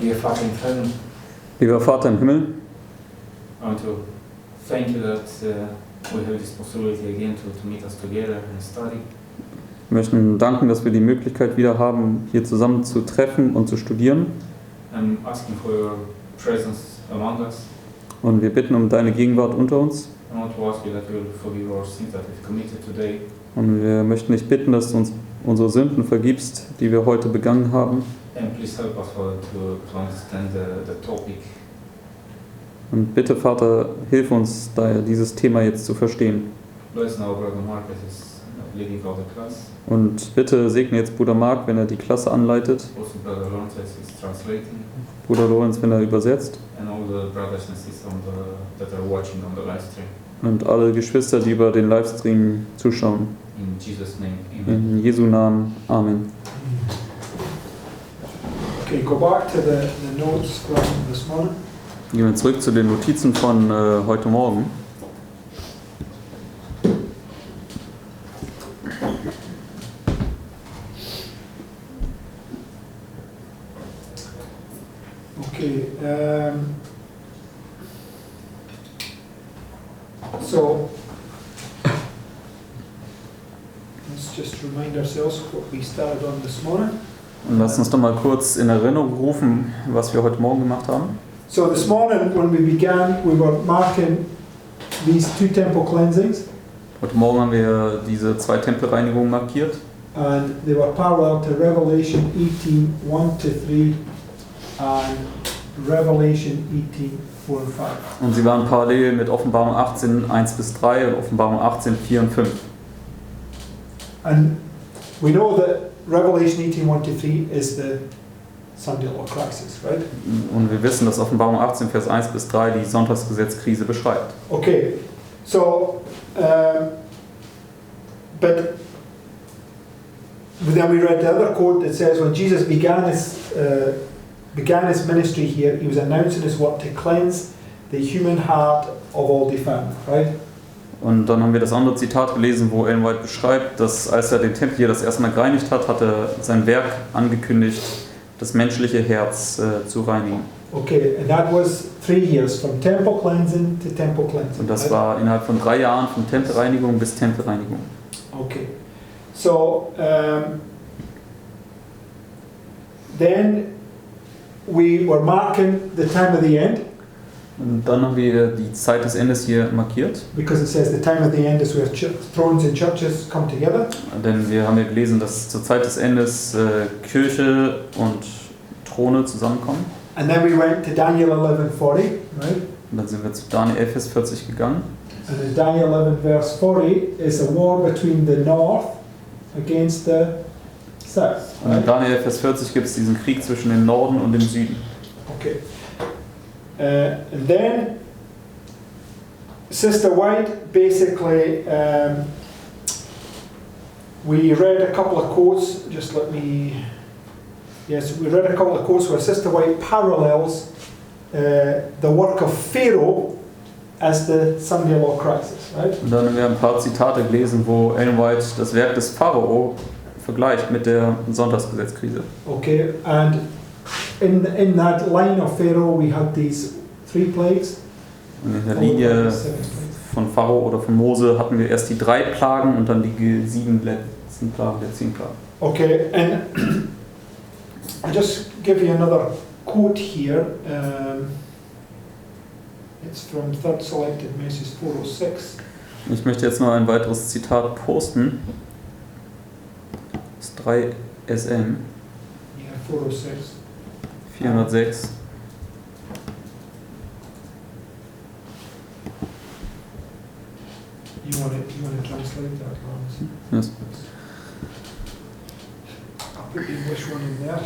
Dear Father in heaven, Lieber Vater im Himmel, I want to thank you that we have this possibility again to meet us together and study. wir möchten danken, dass wir die Möglichkeit wieder haben, hier zusammen zu treffen und zu studieren. I'm asking for your presence among us. Und wir bitten um deine Gegenwart unter uns. I want to ask you that you will forgive our sins that we've committed today. Und wir möchten dich bitten, dass du uns unsere Sünden vergibst, die wir heute begangen haben. And please help us, Father, to understand the topic. Und bitte, Vater, hilf uns, dieses Thema jetzt zu verstehen. Bless now Brother Mark as he's leading all the class. Und bitte segne jetzt Bruder Mark, wenn er die Klasse anleitet. Also Brother Lawrence as he's translating. Bruder Lorenz, wenn er übersetzt. And all the brothers and sisters that are watching on the live stream. Und alle Geschwister, die über den Livestream zuschauen. In Jesus' name, amen. In Jesu Namen. Amen. Okay, go back to the notes from this morning. Gehen wir zurück zu den Notizen von heute Morgen. Okay, so let's just remind ourselves what we started on this morning. Und lass uns doch mal kurz in Erinnerung rufen, was wir heute Morgen gemacht haben. So this morning when we began, we were marking these two temple cleansings. Heute Morgen haben wir diese 2 Tempelreinigungen markiert. And they were parallel to Revelation 18, 1-3 and Revelation 18, 4 and 5. Und sie waren parallel mit Offenbarung 18, 1-3 und Offenbarung 18, 4 und 5. And we know that Revelation 18, 1-3 is the Sunday law crisis, right? Und wir wissen, dass Offenbarung 18, Vers 1-3 die Sonntagsgesetzkrise beschreibt. Okay, so, but then we read the other quote that says when Jesus began his ministry here, he was announcing his work to cleanse the human heart of all defilement, right? Und dann haben wir das andere Zitat gelesen, wo Ellen White beschreibt, dass als er den Tempel hier das erste Mal gereinigt hat, hat er sein Werk angekündigt, das menschliche Herz zu reinigen. Okay, and that was 3 years, from temple cleansing to temple cleansing. Und das war innerhalb von 3 Jahren von Tempelreinigung bis Tempelreinigung. Okay, so then we were marking the time of the end. Und dann haben wir die Zeit des Endes hier markiert. Because it says the time of the end is where thrones and churches come together. Denn wir haben ja gelesen, dass zur Zeit des Endes Kirche und Throne zusammenkommen. And then we went to Daniel 11:40, right? Und dann sind wir zu Daniel 11, Vers 40 gegangen. And in Daniel 11 verse 40 is a war between the north against the south. Und in Daniel 11, Vers 40 gibt es diesen Krieg zwischen dem Norden und dem Süden. Okay. And then Sister White basically, we read a couple of quotes, just let me, yes, we read a couple of quotes where Sister White parallels the work of Pharaoh as the Sunday law crisis, right? Und dann haben wir ein paar Zitate gelesen, wo Ellen White das Werk des Pharao vergleicht mit der Sonntagsgesetzkrise. Okay, and in that line of Pharaoh we had these 3 plagues. Und in der Linie von Pharao oder von Mose hatten wir erst die 3 Plagen und dann die 7 letzten Plagen der 10 Plagen. Okay, and I'll just give you another quote here. It's from Third Selected Message 406. Ich möchte jetzt noch ein weiteres Zitat posten. Das ist 3 SM Yeah, 406. 406. You want to translate that, Lawrence? Yes. I'll put the English one in there.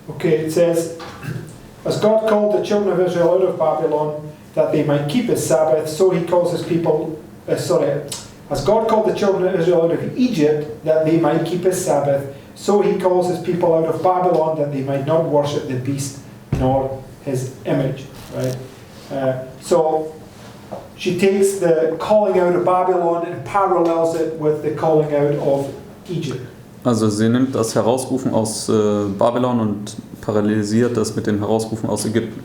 Okay, it says, as God called the children of Israel out of Babylon that they might keep his Sabbath, so he calls his people, As God called the children of Israel out of Egypt that they might keep his Sabbath, so he calls his people out of Babylon that they might not worship the beast nor his image. Right? So she takes the calling out of Babylon and parallels it with the calling out of Egypt. Also sie nimmt das Herausrufen aus Babylon und parallelisiert das mit dem Herausrufen aus Ägypten.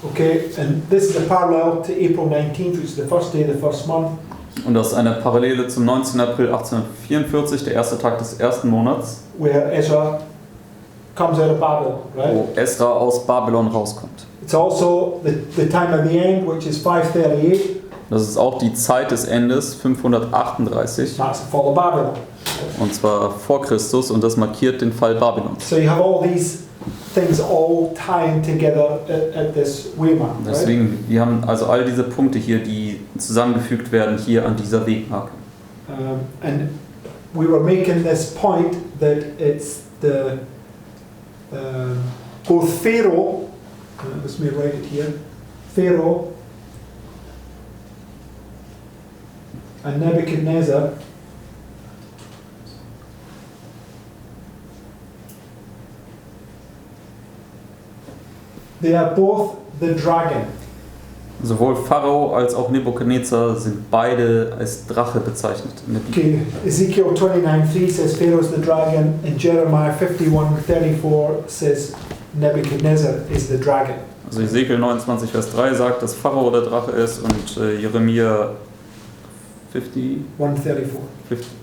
Okay, and this is a parallel to April 19th, which is the first day of the first month. Und das ist eine Parallele zum 19. April 1844, der erste Tag des ersten Monats, Where Ezra comes out of Babylon, right? wo Esra aus Babylon rauskommt. It's also the time of the end, which is 538. Das ist auch die Zeit des Endes, 538, That's the fall of Babylon. und zwar vor Christus, und das markiert den Fall Babylons. So you have all these things all tying together at this waymark, right? Deswegen, wir haben also all diese Punkte hier, die zusammengefügt werden hier an dieser Wegmarke. And we were making this point that it's the both Pharaoh, let me write it here, Pharaoh and Nebuchadnezzar they are both the dragon. Sowohl Pharao als auch Nebukadnezar sind beide als Drache bezeichnet in der Bibel. Okay, Ezekiel 29:3 says Pharaoh's the dragon, and Jeremiah 51:34 says Nebuchadnezzar is the dragon. Also Ezekiel 29, Vers 3 sagt, dass Pharao der Drache ist, und Jeremia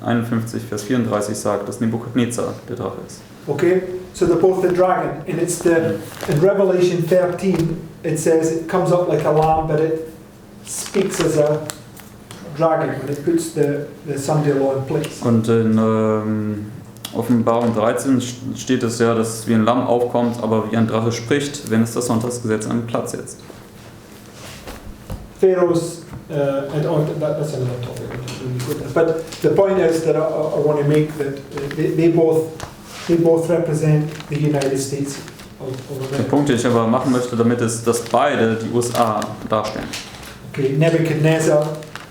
51, Vers 34 sagt, dass Nebukadnezar der Drache ist. Okay, so they're both the dragon, and it's in Revelation 13 it says it comes up like a lamb, but it speaks as a dragon when it puts the Sunday law in place. Und in Offenbarung 13 steht es ja, dass es wie ein Lamm aufkommt, aber wie ein Drache spricht, wenn es das Sonntagsgesetz an den Platz setzt. Pharaoh's, that's another topic, but the point is that I want to make that they both represent the United States of Der America. Punkt, den ich aber machen möchte damit, ist, dass beide die USA darstellen. Okay, Nebuchadnezzar,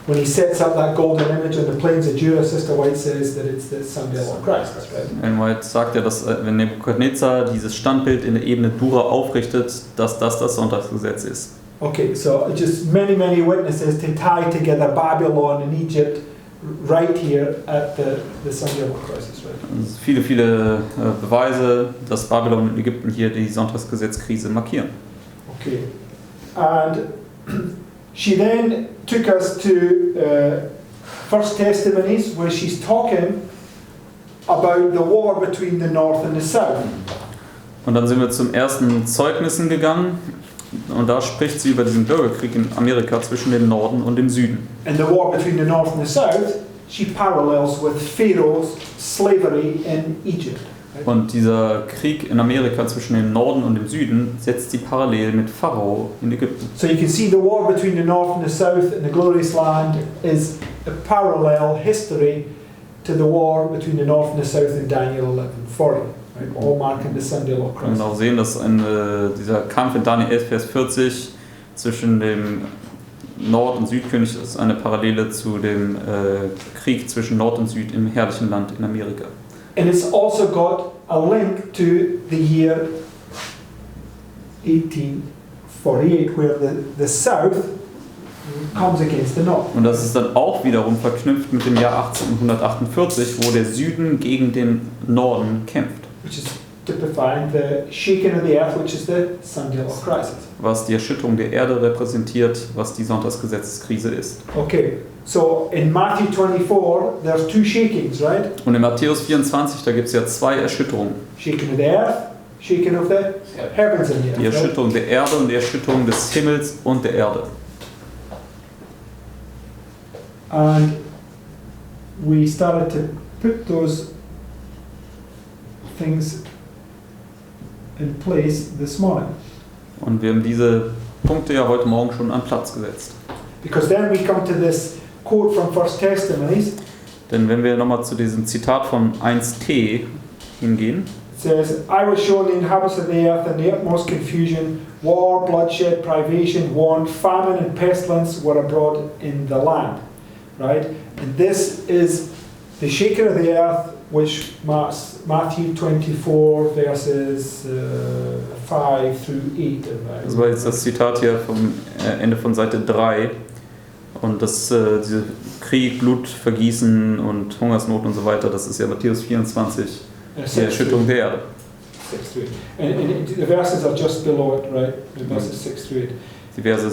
when he sets up that golden image on the plains of Judah, Sister White says that it's the Sunday law of Christ, that's right? Ellen White sagt ja, dass wenn Nebukadnezar dieses Standbild in der Ebene Dura aufrichtet, dass das Sonntagsgesetz ist. Okay, so just many witnesses to tie together Babylon and Egypt right here at the Sunday law of Christ, that's right? Viele Beweise, dass Babylon und Ägypten hier die Sonntagsgesetzkrise markieren. Okay, and she then took us to First Testimonies, where she's talking about the war between the North and the South. Und dann sind wir zum ersten Zeugnissen gegangen, und da spricht sie über diesen Bürgerkrieg in Amerika zwischen dem Norden und dem Süden. And the war between the North and the South, she parallels with Pharaoh's slavery in Egypt. Right? Und dieser Krieg in Amerika zwischen dem Norden und dem Süden setzt sie parallel mit Pharao in Ägypten. So you can see the war between the North and the South in the glorious land is a parallel history to the war between the North and the South in Daniel 11:40. Right? All marking the Sunday law of Wir können Christ. auch sehen, dass dieser Kampf in Daniel 11, Vers 40 zwischen dem Nord- und Südkönig ist eine Parallele zu dem Krieg zwischen Nord und Süd im herrlichen Land in Amerika. And it's also got a link to the year 1848, where the South comes against the North. Und das ist dann auch wiederum verknüpft mit dem Jahr 1848, wo der Süden gegen den Norden kämpft. Which is typifying the shaking of the earth, which is the Sunday law of Christ. Was die Erschütterung der Erde repräsentiert, was die Sonntagsgesetzeskrise ist. Okay, so in Matthew 24, there's two shakings, right? Und in Matthäus 24, da gibt es ja zwei Erschütterungen. Shaking of the earth, shaking of the heavens and the earth. Die Erschütterung der Erde und die Erschütterung des Himmels und der Erde. And we started to put those things in place this morning. Und wir haben diese Punkte ja heute Morgen schon an Platz gesetzt. Because then we come to this quote from First Testimonies. Denn wenn wir nochmal zu diesem Zitat von 1t hingehen, It says, I was shown the inhabitants of the earth in the utmost confusion, war, bloodshed, privation, want, famine and pestilence were abroad in the land. right? And this is the shaking of the earth, which marks Matthew 24 verses 5 through 8. Das war jetzt das Zitat hier vom Ende von Seite 3. Und das, diese Krieg, Blutvergießen und Hungersnot und so weiter, das ist ja Matthäus 24, die Erschütterung der Erde. 6 through 8. And the verses are just below it, right? The verses 6 through 8. Die Verse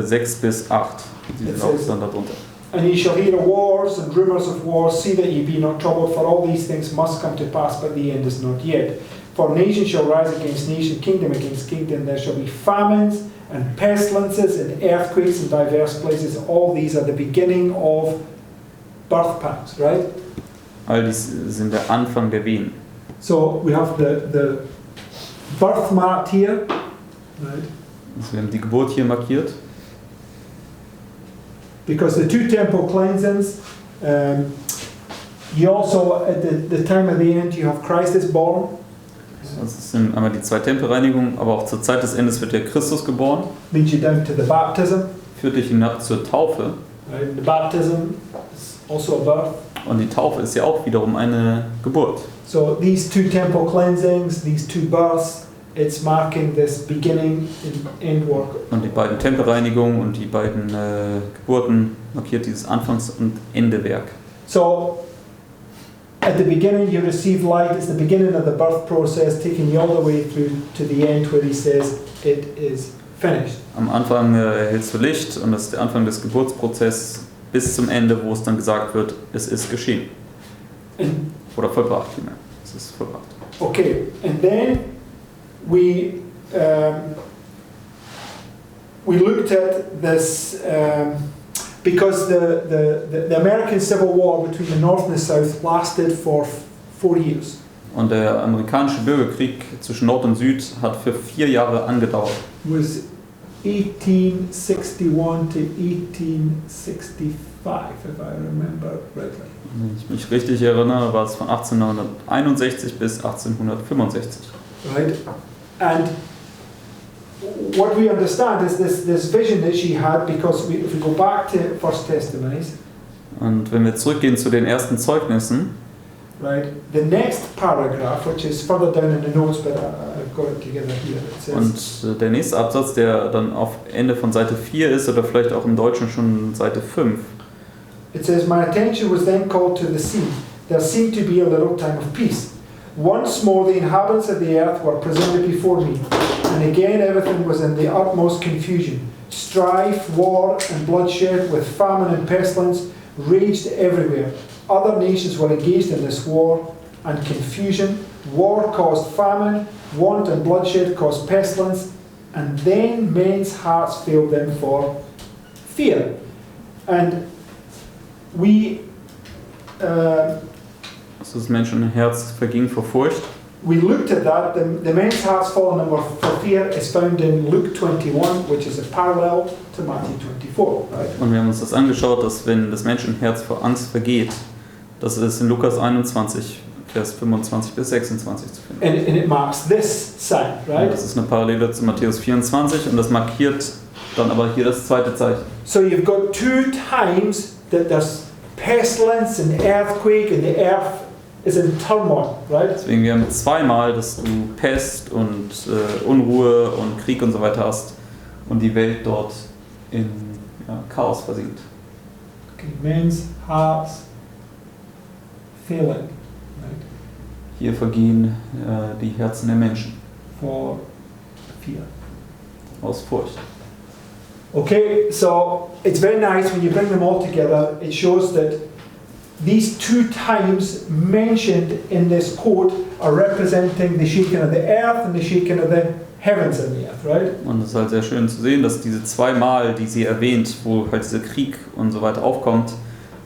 6 bis 8, die sind auch dann darunter. And ye shall hear of wars and rumours of wars. See that ye be not troubled, for all these things must come to pass, but the end is not yet. For nation shall rise against nation, kingdom against kingdom. There shall be famines and pestilences and earthquakes in diverse places. All these are the beginning of birth pangs, right? All dies sind der Anfang der Wehen. So we have the birthmark here, right? Also wir haben die Geburt hier markiert. Because the two temple cleansings, you also, at the time of the end, you have Christ is born. Das sind einmal die zwei Tempelreinigungen, aber auch zur Zeit des Endes wird der Christus geboren. Leads you down to the baptism. Führt dich hinab zur Taufe. Right? The baptism is also a birth. Und die Taufe ist ja auch wiederum eine Geburt. So these two temple cleansings, these two births, it's marking this beginning and end work. Und die beiden Tempelreinigungen und die beiden Geburten markiert dieses Anfangs- und Endewerk. So at the beginning you receive light. It's the beginning of the birth process, taking you all the way through to the end where he says it is finished. Am Anfang erhältst du Licht und das ist der Anfang des Geburtsprozesses bis zum Ende, wo es dann gesagt wird, es ist geschehen. Oder vollbracht vielmehr. Es ist vollbracht. Okay, and then we looked at this because the American Civil War between the North and the South lasted for 4 years. Und der amerikanische Bürgerkrieg zwischen Nord und Süd hat für 4 Jahre angedauert. It was 1861 to 1865, if I remember rightly. Wenn ich mich richtig erinnere, war es von 1861 bis 1865. Right? And what we understand is this vision that she had, because if we go back to First Testimonies, Und wenn wir zurückgehen zu den ersten Zeugnissen, right, the next paragraph, which is further down in the notes, but I've got it together here, it says, und der nächste Absatz, der dann auf Ende von Seite 4 ist, oder vielleicht auch im Deutschen schon Seite 5, it says, my attention was then called to the sea. There seemed to be a little time of peace. Once more the inhabitants of the earth were presented before me, and again everything was in the utmost confusion. Strife, war, and bloodshed, with famine and pestilence, raged everywhere. Other nations were engaged in this war and confusion. War caused famine, want and bloodshed caused pestilence, and then men's hearts failed them for fear. And we das Menschenherz verging vor Furcht. we looked at that. The men's hearts fallen them for fear is found in Luke 21, which is a parallel to Matthew 24. Right? Und wir haben uns das angeschaut, dass wenn das Menschenherz vor Angst vergeht, das ist in Lukas 21, Vers 25 bis 26 zu finden. And it marks this sign, right? Und das ist eine Parallele zu Matthäus 24 und das markiert dann aber hier das zweite Zeichen. So you've got 2 times that there's pestilence and earthquake and the earth is in turmoil, right? Deswegen wir haben zweimal, dass du Pest und Unruhe und Krieg und so weiter hast und die Welt dort in Chaos versinkt. Okay, men's hearts failing, right? Hier vergehen die Herzen der Menschen For fear. aus Furcht. Okay, so it's very nice when you bring them all together. It shows that these 2 times mentioned in this quote are representing the shaking of the earth and the shaking of the heavens and the earth, right? Und es ist halt sehr schön zu sehen, dass diese 2 Mal, die sie erwähnt, wo halt dieser Krieg und so weiter aufkommt,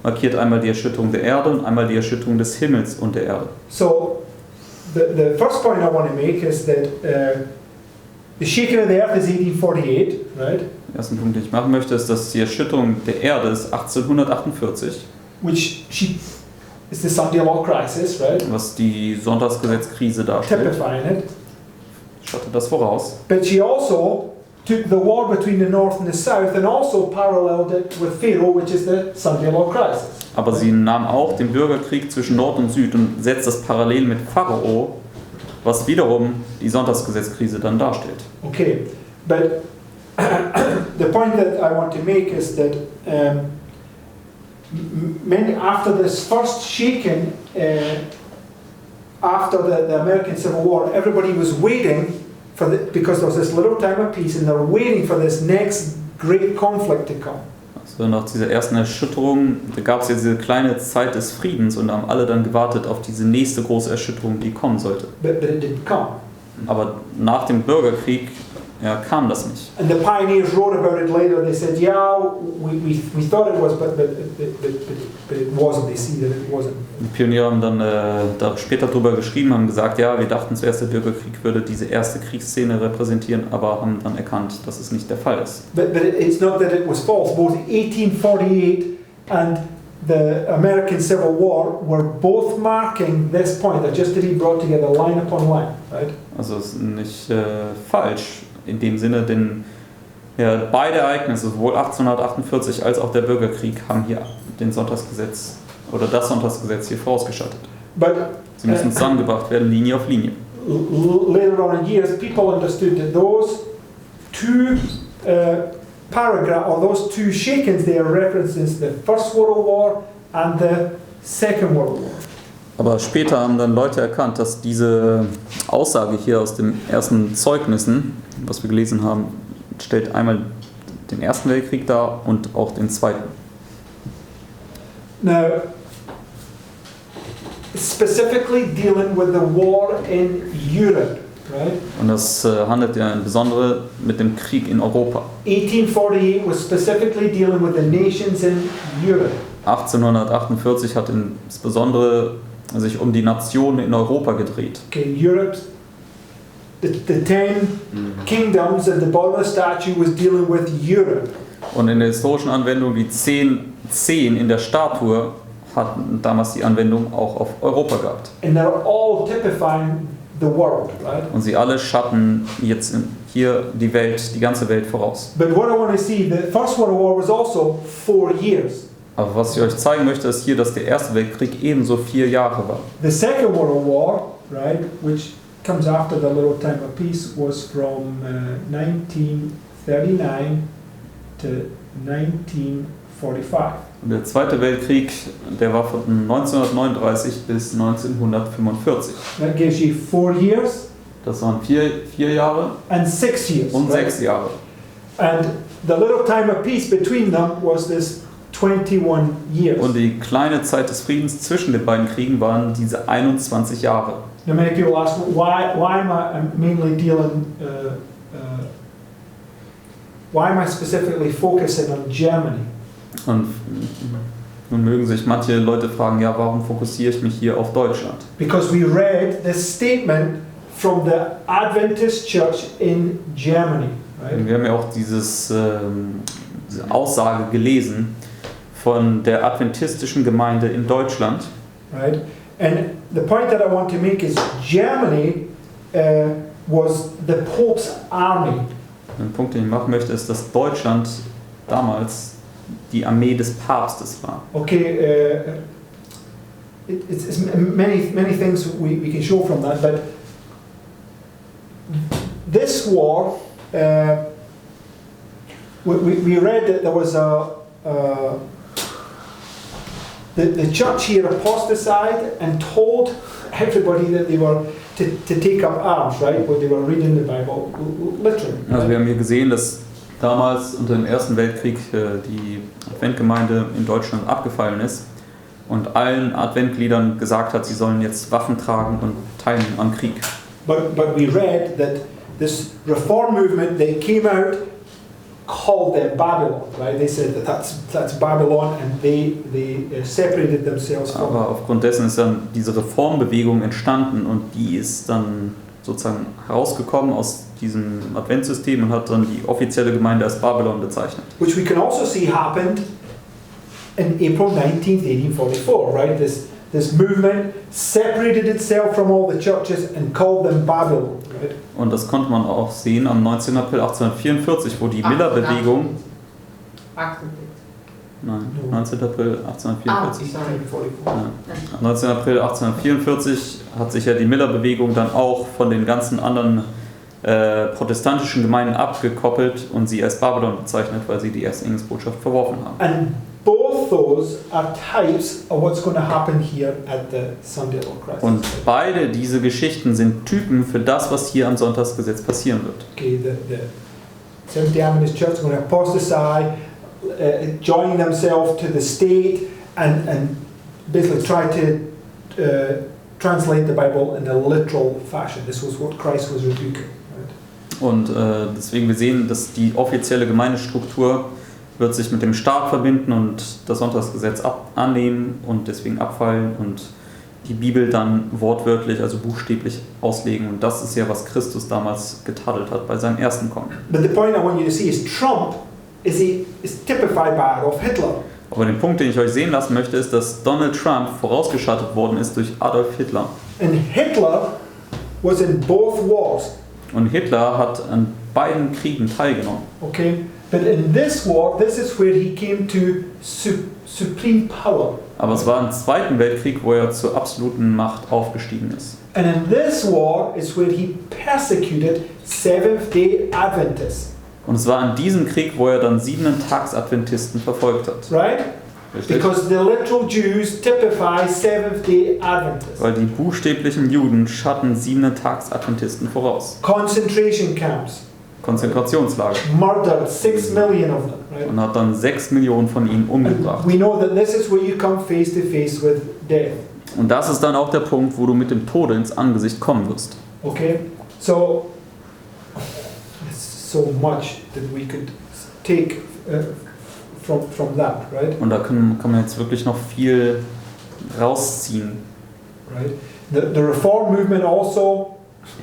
markiert einmal die Erschütterung der Erde und einmal die Erschütterung des Himmels und der Erde. So the first point I want to make is that the shaking of the earth is 1848, right? Der erste Punkt, den ich machen möchte, ist, dass die Erschütterung der Erde ist 1848, Which is the Sunday law crisis, right? was die Sonntagsgesetzkrise darstellt. Typifying it. Schattet das voraus. But she also took the war between the north and the south and also paralleled it with Pharaoh, which is the Sunday Law crisis. Aber sie nahm auch den Bürgerkrieg zwischen Nord und Süd und setzt das parallel mit Pharao, was wiederum die Sonntagsgesetzkrise dann darstellt. Okay, but the point that I want to make is that many after this first shaking, after the American Civil War, everybody was waiting for because there was this little time of peace, and they were waiting for this next great conflict to come. Also nach dieser ersten Erschütterung, da gab es ja diese kleine Zeit des Friedens und haben alle dann gewartet auf diese nächste große Erschütterung, die kommen sollte. But it didn't come. Aber nach dem Bürgerkrieg kam das nicht. And the pioneers wrote about it later. They said, "Yeah, we thought it was, but it wasn't." They see that it wasn't. Die Pioniere haben dann da später darüber geschrieben, haben gesagt, ja, wir dachten zuerst, der Bürgerkrieg würde diese erste Kriegsszene repräsentieren, aber haben dann erkannt, dass es nicht der Fall ist. But it's not that it was false. Both 1848 and the American Civil War were both marking this point. They're just to be brought together line upon line, right? Also es ist nicht falsch in dem Sinne, denn ja, beide Ereignisse, sowohl 1848 als auch der Bürgerkrieg, haben hier den Sonntagsgesetz oder das Sonntagsgesetz hier vorausgeschattet. But Sie müssen zusammengebracht werden, Linie auf Linie. Later on in years, people understood that those two paragraphs or those two shakings, they are references the First World War and the Second World War. Aber später haben dann Leute erkannt, dass diese Aussage hier aus den ersten Zeugnissen, was wir gelesen haben, stellt einmal den Ersten Weltkrieg dar und auch den Zweiten. Now, specifically dealing with the war in Europe, right? Und das handelt ja insbesondere mit dem Krieg in Europa. 1848 was specifically dealing with the nations in Europe. 1848 hat insbesondere sich um die Nationen in Europa gedreht. Okay, Europe, the 10 kingdoms and the bottom of the statue was dealing with Europe. Und in der historischen Anwendung, die 10 in der Statue, hatten damals die Anwendung auch auf Europa gehabt. And they're all typifying the world, right? Und sie alle schatten jetzt hier die Welt, die ganze Welt voraus. But what I want to see, the First World War was also 4 years. Aber was ich euch zeigen möchte, ist hier, dass der Erste Weltkrieg ebenso 4 Jahre war. The Second World War, right, which comes after the little time of peace, was from 1939 to 1945. Und der Zweite Weltkrieg, der war von 1939 bis 1945. That gives you 4 years. Das waren 4 Jahre and 6 years. und right? 6 Jahre. And the little time of peace between them was this 21 years. Und die kleine Zeit des Friedens zwischen den beiden Kriegen waren diese 21 Jahre. Now many people ask, why am I mainly dealing, why am I specifically focusing on Germany? Und nun mögen sich manche Leute fragen, ja, warum fokussiere ich mich hier auf Deutschland? Because we read this statement from the Adventist Church in Germany. Und Right? wir haben ja auch diese Aussage gelesen von der adventistischen Gemeinde in Deutschland. Right? And the point that I want to make is Germany was the Pope's army. Ein Punkt, den ich machen möchte, ist, dass Deutschland damals die Armee des Papstes war. Okay, it's many things we can show from that, but this war, we read that there was the church here apostatized and told everybody that they were to take up arms, right? When they were reading the Bible, literally. Also wir haben hier gesehen, dass damals unter dem Ersten Weltkrieg die Adventgemeinde in Deutschland abgefallen ist und allen Adventgliedern gesagt hat, sie sollen jetzt Waffen tragen und teilnehmen am Krieg. But we read that this reform movement, they came out, called them Babylon, right? They said that's Babylon, and they separated themselves from. Aber aufgrund dessen ist dann diese Reformbewegung entstanden und die ist dann sozusagen herausgekommen aus diesem Adventssystem und hat dann die offizielle Gemeinde als Babylon bezeichnet. Which we can also see happened in April 19th, 1844, right? this movement, separated itself from all the churches and called them Babylon. Right? Und das konnte man auch sehen am 19. April 1844, wo die Miller-Bewegung... 19. April 1844. Ja. Am 19. April 1844 hat sich ja die Miller-Bewegung dann auch von den ganzen anderen protestantischen Gemeinden abgekoppelt und sie als Babylon bezeichnet, weil sie die erste Engelsbotschaft verworfen haben. And both those are types of what's going to happen here at the Sunday of Christ. Und beide diese Geschichten sind Typen für das, was hier am Sonntagsgesetz passieren wird. Okay, the Seventh-day Adventist Church is going to apostasy, join themselves to the state, and basically try to translate the Bible in a literal fashion. This was what Christ was rebuking. Und deswegen wir sehen, dass die offizielle Gemeindestruktur wird sich mit dem Staat verbinden und das Sonntagsgesetz annehmen und deswegen abfallen und die Bibel dann wortwörtlich, also buchstäblich auslegen. Und das ist ja, was Christus damals getadelt hat bei seinem ersten Kommen. But the point I want you to see is Trump is typified by Adolf Hitler. Aber den Punkt, den ich euch sehen lassen möchte, ist, dass Donald Trump vorausgeschattet worden ist durch Adolf Hitler. And Hitler was in both wars. Und Hitler hat an beiden Kriegen teilgenommen. Okay, but in this war, this is where he came to supreme power. Aber es war im Zweiten Weltkrieg, wo er zur absoluten Macht aufgestiegen ist. And in this war is where he persecuted Seventh-day Adventists. Und es war in diesem Krieg, wo er dann 7-Tags-Adventisten verfolgt hat. Right? Richtig? Because the literal Jews typify Seventh-day Adventists. Weil die buchstäblichen Juden schatten 7-Tags-Adventisten voraus. Concentration camps. Konzentrationslager. Murdered 6 million of them. Right? Und hat dann 6 Millionen von ihnen umgebracht. We know that this is where you come face to face with death. Und das ist dann auch der Punkt, wo du mit dem Tode ins Angesicht kommen wirst. Okay? So, it's so much that we could take from that, right? Und da kann man jetzt wirklich noch viel rausziehen. Right. The Reform movement also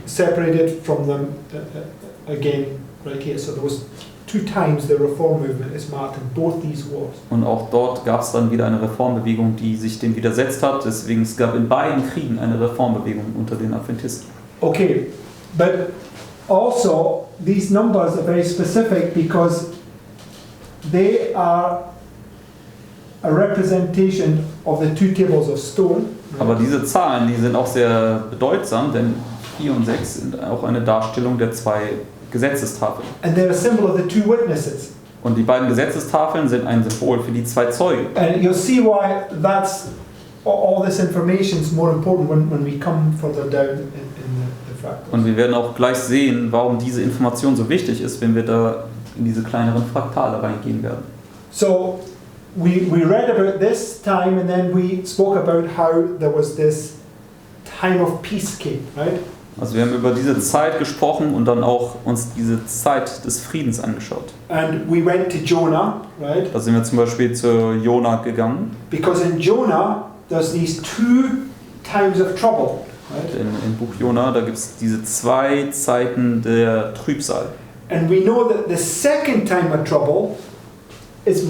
separated from them again, right here. So there was 2 times the Reform movement is marked in both these wars. Und auch dort gab es dann wieder eine Reformbewegung, die sich dem widersetzt hat. Deswegen es gab in beiden Kriegen eine Reformbewegung unter den Adventisten. Okay, but also these numbers are very specific because they are a representation of the 2 tables of stone. Aber diese Zahlen, die sind auch sehr bedeutsam, denn 4 und 6 sind auch eine Darstellung der 2 Gesetzestafeln. And they're a symbol of the 2 witnesses. Und die beiden Gesetzestafeln sind ein Symbol für die 2 Zeugen. And you'll see why that's all this information is more important when we come further down in the fractals. Und wir werden auch gleich sehen, warum diese Information so wichtig ist, wenn wir da in diese kleineren Fraktale reingehen werden. So we read about this time and then we spoke about how there was this time of peace came, right? Also wir haben über diese Zeit gesprochen und dann auch uns diese Zeit des Friedens angeschaut. And we went to Jonah, right? Da sind wir zum Beispiel zu Jona gegangen. Because in Jonah there's these 2 times of trouble, right? Im Buch Jona, da gibt es diese 2 Zeiten der Trübsal. And we know that the second time of trouble is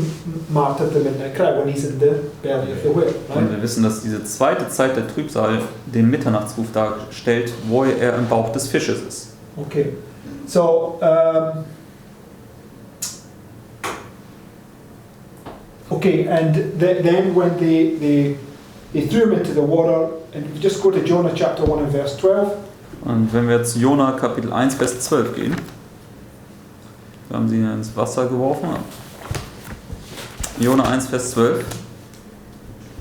marked at the midnight cry when he's in the belly of the whale, Und right? wir wissen, dass diese zweite Zeit der Trübsal den Mitternachtsruf darstellt, wo er im Bauch des Fisches ist. Okay, so okay, and then when they threw him into the water, and if you just go to Jonah chapter 1 and verse 12. Und wenn wir zu Jona Kapitel 1, Vers 12 gehen, wir haben sie ins Wasser geworfen. Jona 1, Vers 12.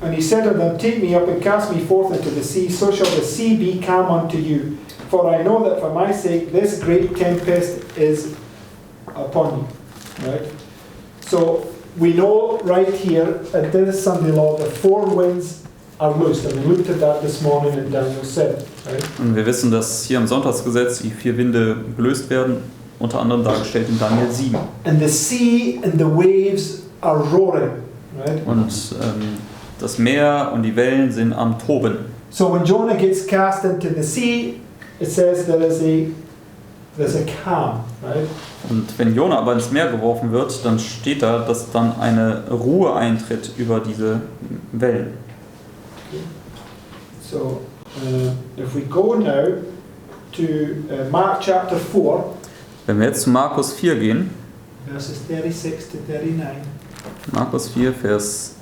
And he said unto them, Take me up and cast me forth into the sea, so shall the sea be calm unto you. For I know that for my sake this great tempest is upon you. Right? So we know right here at this Sunday law the 4 winds are loosed. And we looked at that this morning in Daniel 7. Right? Und wir wissen, dass hier im Sonntagsgesetz die 4 Winde gelöst werden, unter anderem dargestellt in Daniel 7. And the sea and the waves are roaring. Right? Und das Meer und die Wellen sind am Toben. So when Jonah gets cast into the sea, it says there's a calm, right? Und wenn Jona aber ins Meer geworfen wird, dann steht da, dass dann eine Ruhe eintritt über diese Wellen. So, if we go now to Mark chapter 4, Wenn wir jetzt zu Markus 4 gehen, verses 36 to 39. Markus 4, Vers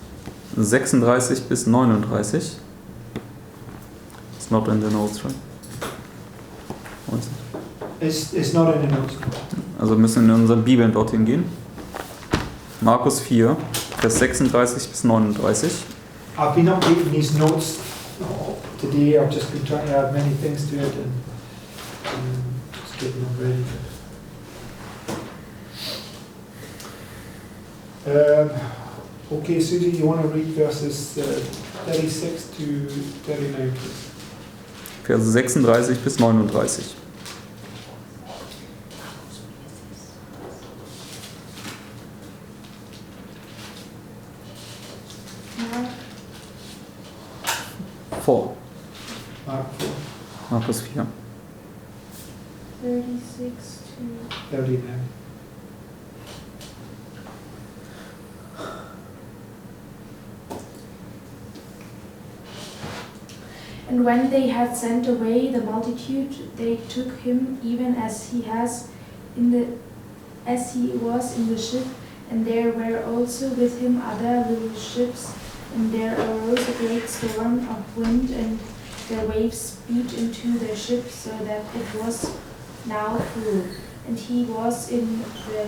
36 bis 39. It's not in the notes, right? Wo ist es? It's not in the notes. Also wir müssen in unseren Bibeln dorthin gehen. Markus 4, Vers 36 bis 39. I've been updating these notes today. I've just been trying to add many things to it and just getting them ready. Okay, Susie, you want to read verses 36 to 39, please? Verse 36 bis 39. Mark Vor. Mark 4, Markus 4. 36 to 39. And when they had sent away the multitude, they took him even as he was in the ship, and there were also with him other little ships, and there arose a great storm of wind, and the waves beat into the ship, so that it was now full. And he was in the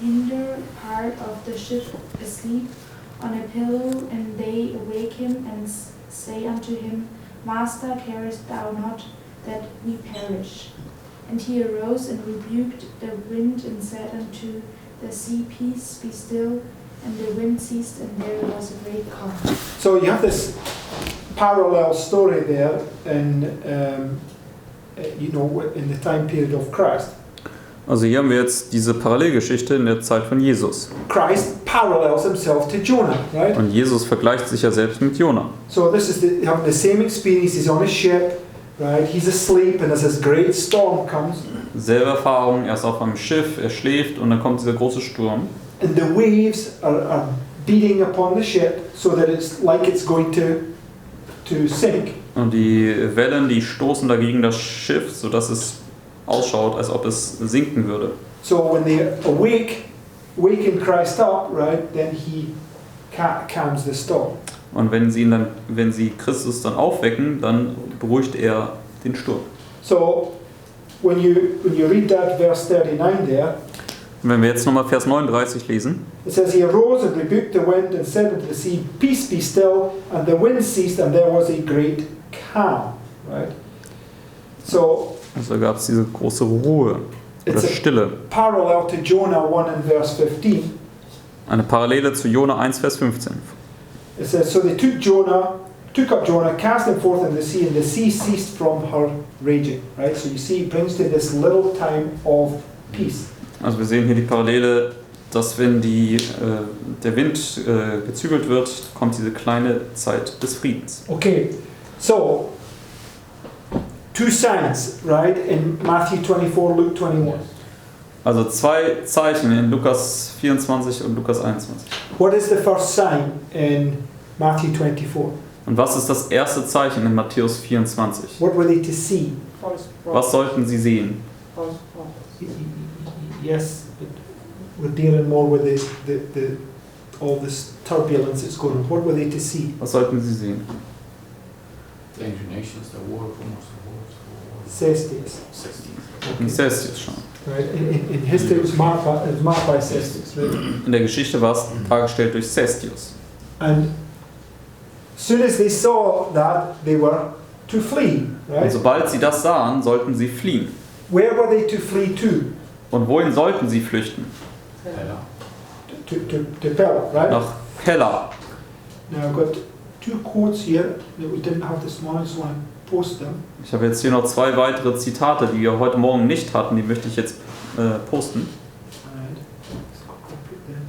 hinder part of the ship, asleep on a pillow, and they awake him and say unto him, Master, carest thou not that we perish? And he arose and rebuked the wind and said unto the sea, Peace, be still. And the wind ceased, and there was a great calm. So you have this parallel story there in, in the time period of Christ. Also hier haben wir jetzt diese Parallelgeschichte in der Zeit von Jesus. Christ parallels himself to Jonah, right? Und Jesus vergleicht sich ja selbst mit Jona. So this is having the same experience. He's on a ship, right? He's asleep, and as this great storm comes, Selbe Erfahrung, er ist auf einem Schiff, er schläft und dann kommt dieser große Sturm. and the waves are beating upon the ship, so that it's like it's going to sink. Und die Wellen, die stoßen dagegen das Schiff, sodass es ausschaut, als ob es sinken würde. So when they waken Christ up, right, then he calms the storm. Und wenn sie Christus dann aufwecken, dann beruhigt er den Sturm. So when you read that verse 39 there, Und wenn wir jetzt nochmal Vers 39 lesen, it says, He arose and rebuked the wind and said unto the sea, Peace, be still. And the wind ceased, and there was a great calm. Right? So also gab es diese große Ruhe oder it's a Stille. parallel to Jonah 1 and verse 15. Eine Parallele zu Jona 1, Vers 15. It says, So they took up Jonah, cast him forth in the sea, and the sea ceased from her raging. Right? So you see, it brings to this little time of peace. Also wir sehen hier die Parallele, dass wenn der Wind gezügelt wird, kommt diese kleine Zeit des Friedens. Okay, so two signs, right, in Matthew 24, Luke 21. Also zwei Zeichen in Lukas 24 und Lukas 21. What is the first sign in Matthew 24? Und was ist das erste Zeichen in Matthäus 24? What were they to see? Was sollten sie sehen? Yes, but we're dealing more with the all this turbulence that's going on. What were they to see? Was sollten sie sehen? Danger nations, the war, almost the war. Cestius. In Celsius schauen. Right. In history, it was marked by Cestius. Right? In der Geschichte war es dargestellt durch Cestius. And as soon as they saw that, they were to flee. Und Right. sobald sie das sahen, sollten sie fliehen. Where were they to flee to? Und wohin sollten sie flüchten? To Pella, right? Nach Pella. Now I've got two quotes here that we didn't have this morning. I just want to post them. Ich habe jetzt hier noch zwei weitere Zitate, die wir heute Morgen nicht hatten, die möchte ich jetzt posten. Alright. Let's go copy them.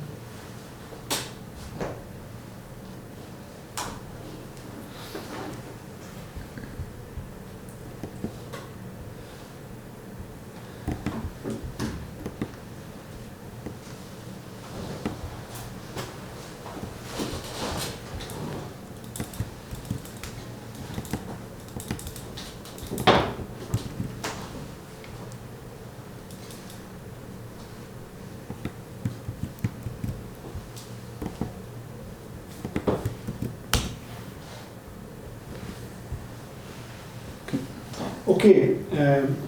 Okay,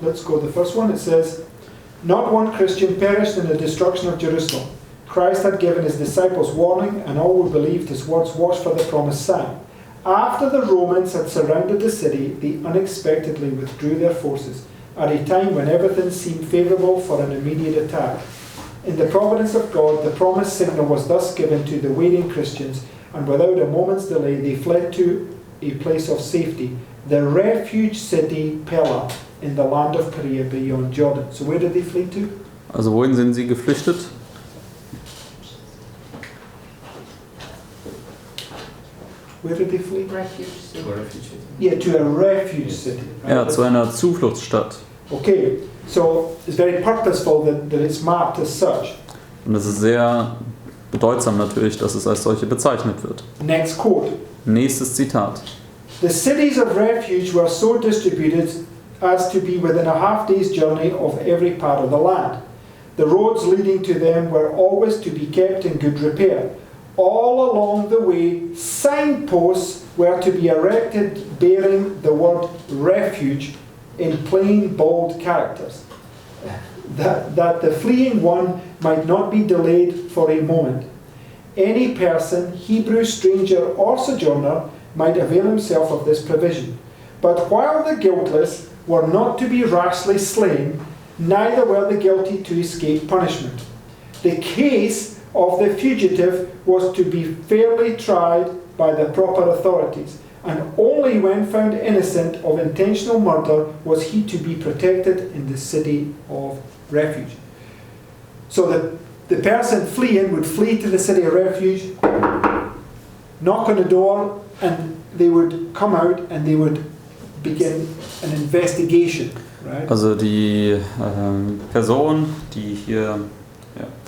let's go to the first one. It says, "Not one Christian perished in the destruction of Jerusalem. Christ had given his disciples warning, and all who believed his words watched for the promised sign. After the Romans had surrounded the city, they unexpectedly withdrew their forces, at a time when everything seemed favourable for an immediate attack. In the providence of God, the promised signal was thus given to the waiting Christians, and without a moment's delay they fled to a place of safety, the refuge city Pella, in the land of Perea beyond Jordan." So where did they flee to? Also wohin sind sie geflüchtet? Where did they flee? Refuge. To a refugee. Yeah, to a refuge city. right? Ja, zu einer Zufluchtsstadt. Okay, so it's very purposeful that it's marked as such. Und es ist sehr bedeutsam natürlich, dass es als solche bezeichnet wird. Next quote. Nächstes Zitat. "The cities of refuge were so distributed as to be within a half day's journey of every part of the land. The roads leading to them were always to be kept in good repair. All along the way, signposts were to be erected bearing the word refuge in plain, bold characters, that the fleeing one might not be delayed for a moment. Any person, Hebrew, stranger, or sojourner, might avail himself of this provision. But while the guiltless were not to be rashly slain, neither were the guilty to escape punishment. The case of the fugitive was to be fairly tried by the proper authorities, and only when found innocent of intentional murder was he to be protected in the city of refuge." So the person fleeing would flee to the city of refuge, knock on the door, and they would come out and they would begin an investigation, right? Also die Person, die hier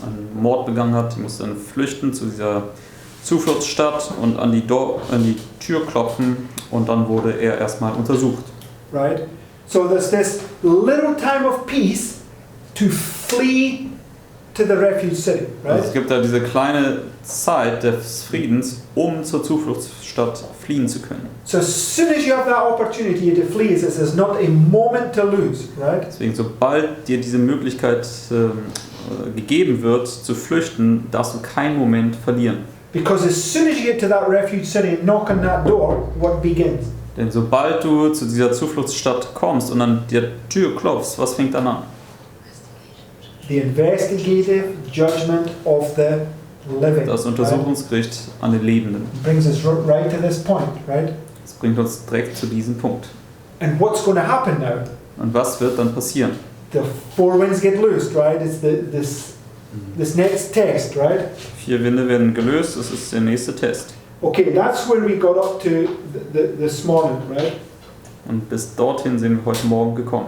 einen Mord begangen hat, die musste dann flüchten zu dieser Zufluchtsstadt und an die Tür klopfen und dann wurde er erstmal untersucht. Right? So there's this little time of peace to flee to the refuge city, right? Also es gibt da diese kleine Zeit des Friedens, um zur Zufluchtsstadt fliehen zu können. So as soon as you have that opportunity to flee, it says there's not a moment to lose, right? Deswegen, sobald dir diese Möglichkeit gegeben wird, zu flüchten, darfst du keinen Moment verlieren. Because as soon as you get to that refuge city and knock on that door, what begins? Denn sobald du zu dieser Zufluchtsstadt kommst und an der Tür klopfst, was fängt dann an? The investigative judgment of the living. Das Untersuchungsgericht an den Lebenden. Right? Brings us right to this point, right? Das bringt uns direkt zu diesem Punkt. And what's going to happen now? Und was wird dann passieren? The four winds get loosed, right? It's this next test, right? 4 Winde werden gelöst, das ist der nächste Test. Okay, that's where we got up to this morning, right? Und bis dorthin sind wir heute Morgen gekommen.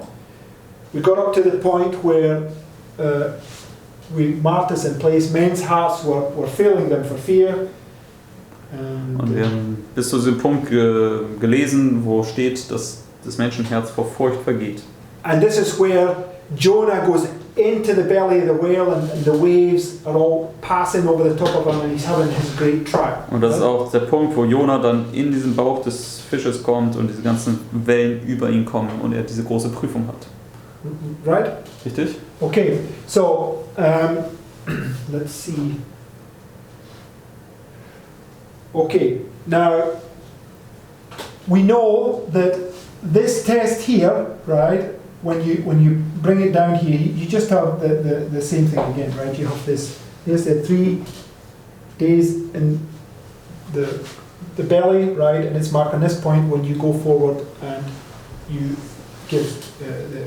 We got up to the point where we marked this in place. Men's hearts were failing them for fear. Und wir haben bis zu diesem Punkt gelesen, wo steht, dass das Menschenherz vor Furcht vergeht. And this is where Jonah goes into the belly of the whale and the waves are all passing over the top of him and he's having his great trial. Und das ist auch der Punkt, wo Jonah dann in diesen Bauch des Fisches kommt und diese ganzen Wellen über ihn kommen und er diese große Prüfung hat. Right? Richtig? Okay, so let's see. Okay, now we know that this test here, right? When you bring it down here, you just have the same thing again, right? You have this. Here's the 3 days in the belly, right? And it's marked on this point when you go forward and you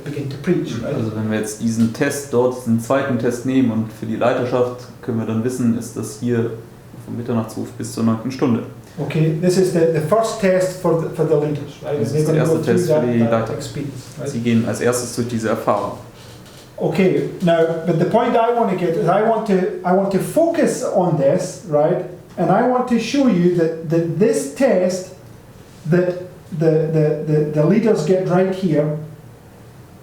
begin to preach, right? Also wenn wir jetzt diesen Test dort, diesen zweiten Test nehmen und für die Leiterschaft können wir dann wissen, ist das hier vom Mitternachtsruf bis zur 9. Stunde. Okay, this is the first test for the leaders, right? Das ist der erste Test für die Leiter. Experience, right? Sie gehen als erstes durch diese Erfahrung. Okay, now, but the point I want to get is I want to focus on this, right? And I want to show you that this test that the leaders get right here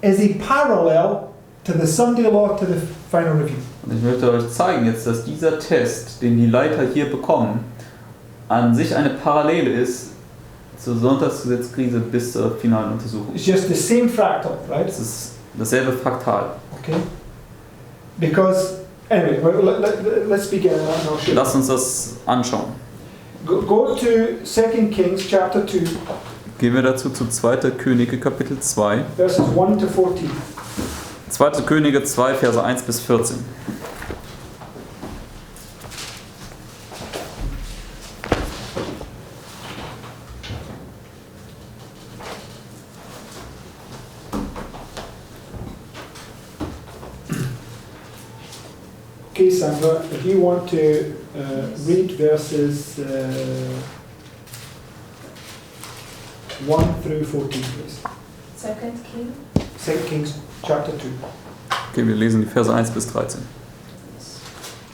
is a parallel to the Sunday law, to the final review. Und ich möchte euch zeigen jetzt, dass dieser Test, den die Leiter hier bekommen, an sich eine Parallele ist zur Sonntagsgesetzkrise bis zur finalen Untersuchung. It's just the same fractal, right? Es ist dasselbe Fraktal. Okay. Because, anyway, let's begin and I'll show you. Lass uns das anschauen. Go to 2 Kings chapter 2, Gehen wir dazu zu 2. Könige Kapitel 2. verses 1 to 14. 2. Könige 2, Verse 1 bis 14. Okay, Sandra, if you want to read verses 1 through 14, please. 2nd King. 2 Kings chapter 2 Okay, wir lesen die Verse 1 bis 13.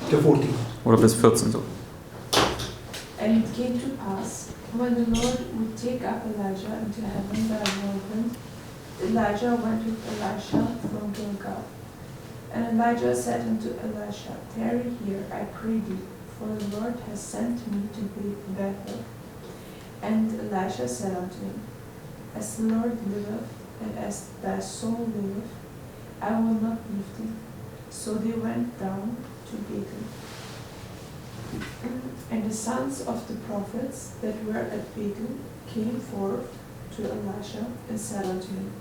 to 14. Oder bis 14 so. And it came to pass, when the Lord would take up Elijah into heaven by a whirlwind, Elijah went with Elisha from Gilgal. And Elijah said unto Elisha, Tarry here, I pray thee, for the Lord has sent me to Bethel. And Elisha said unto him, As the Lord liveth, and as thy soul liveth, I will not leave thee. So they went down to Bethel. And the sons of the prophets that were at Bethel came forth to Elisha and said unto him,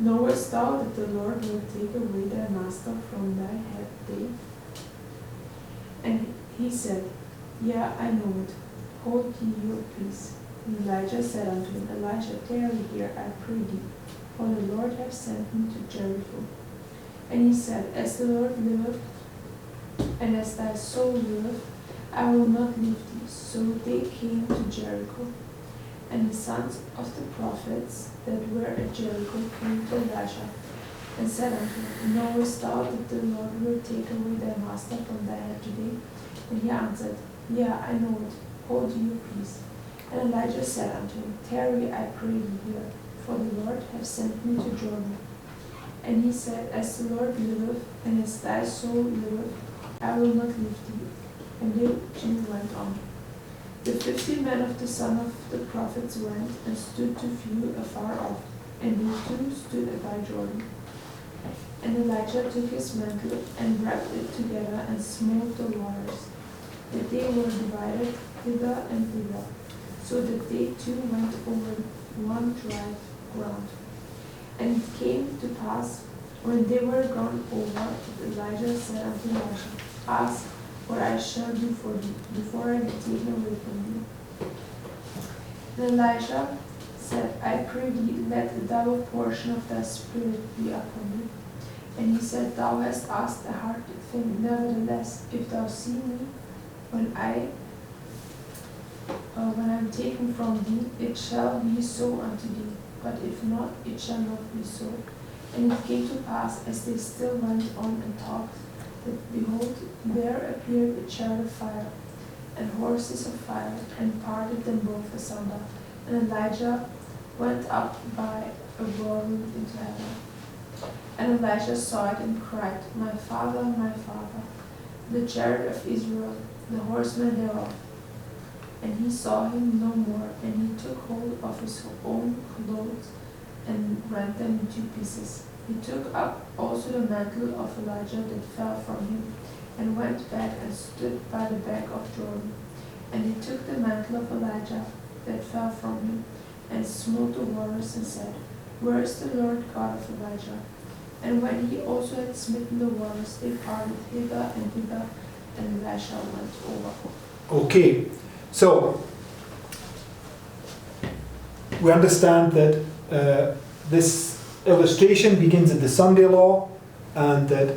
Knowest thou that the Lord will take away thy master from thy head day? And he said, Yea, I know it. Hold ye your peace. And Elijah said unto him, Elisha, tarry here, I pray thee, for the Lord hath sent me to Jericho. And he said, As the Lord liveth, and as thy soul liveth, I will not leave thee. So they came to Jericho. And the sons of the prophets that were at Jericho came to Elisha and said unto him, Knowest thou that the Lord will take away thy master from thy head today? And he answered, Yea, I know it. Hold ye your peace. And Elijah said unto him, Tarry, I pray thee here, for the Lord hath sent me to Jordan. And he said, As the Lord liveth, and as thy soul liveth, I will not leave thee. And they two went on. The 50 men of the son of the prophets went and stood to view afar off, and they too stood by Jordan. And Elijah took his mantle and wrapped it together and smote the waters, that they were divided hither and thither, so that they too went over one dry ground. And it came to pass, when they were gone over, that Elijah said unto Elisha, Ask what I shall do for thee, before I be taken away from thee. And Elisha said, I pray thee, let the double portion of thy spirit be upon thee. And he said, Thou hast asked a hard thing. Nevertheless, if thou see me, when I am taken from thee, it shall be so unto thee. But if not, it shall not be so. And it came to pass, as they still went on and talked, that behold, there appeared a chariot of fire, and horses of fire, and parted them both asunder. And Elijah went up by a whirlwind into heaven. And Elisha saw it and cried, My father, the chariot of Israel, the horsemen thereof. And he saw him no more, and he took hold of his own clothes and rent them in 2 pieces. He took up also the mantle of Elijah that fell from him, and went back and stood by the bank of Jordan. And he took the mantle of Elijah that fell from him, and smote the waters, and said, Where is the Lord God of Elijah? And when he also had smitten the waters, they parted hither and thither, and Elisha went over. Okay, so we understand that this illustration begins at the Sunday law, and that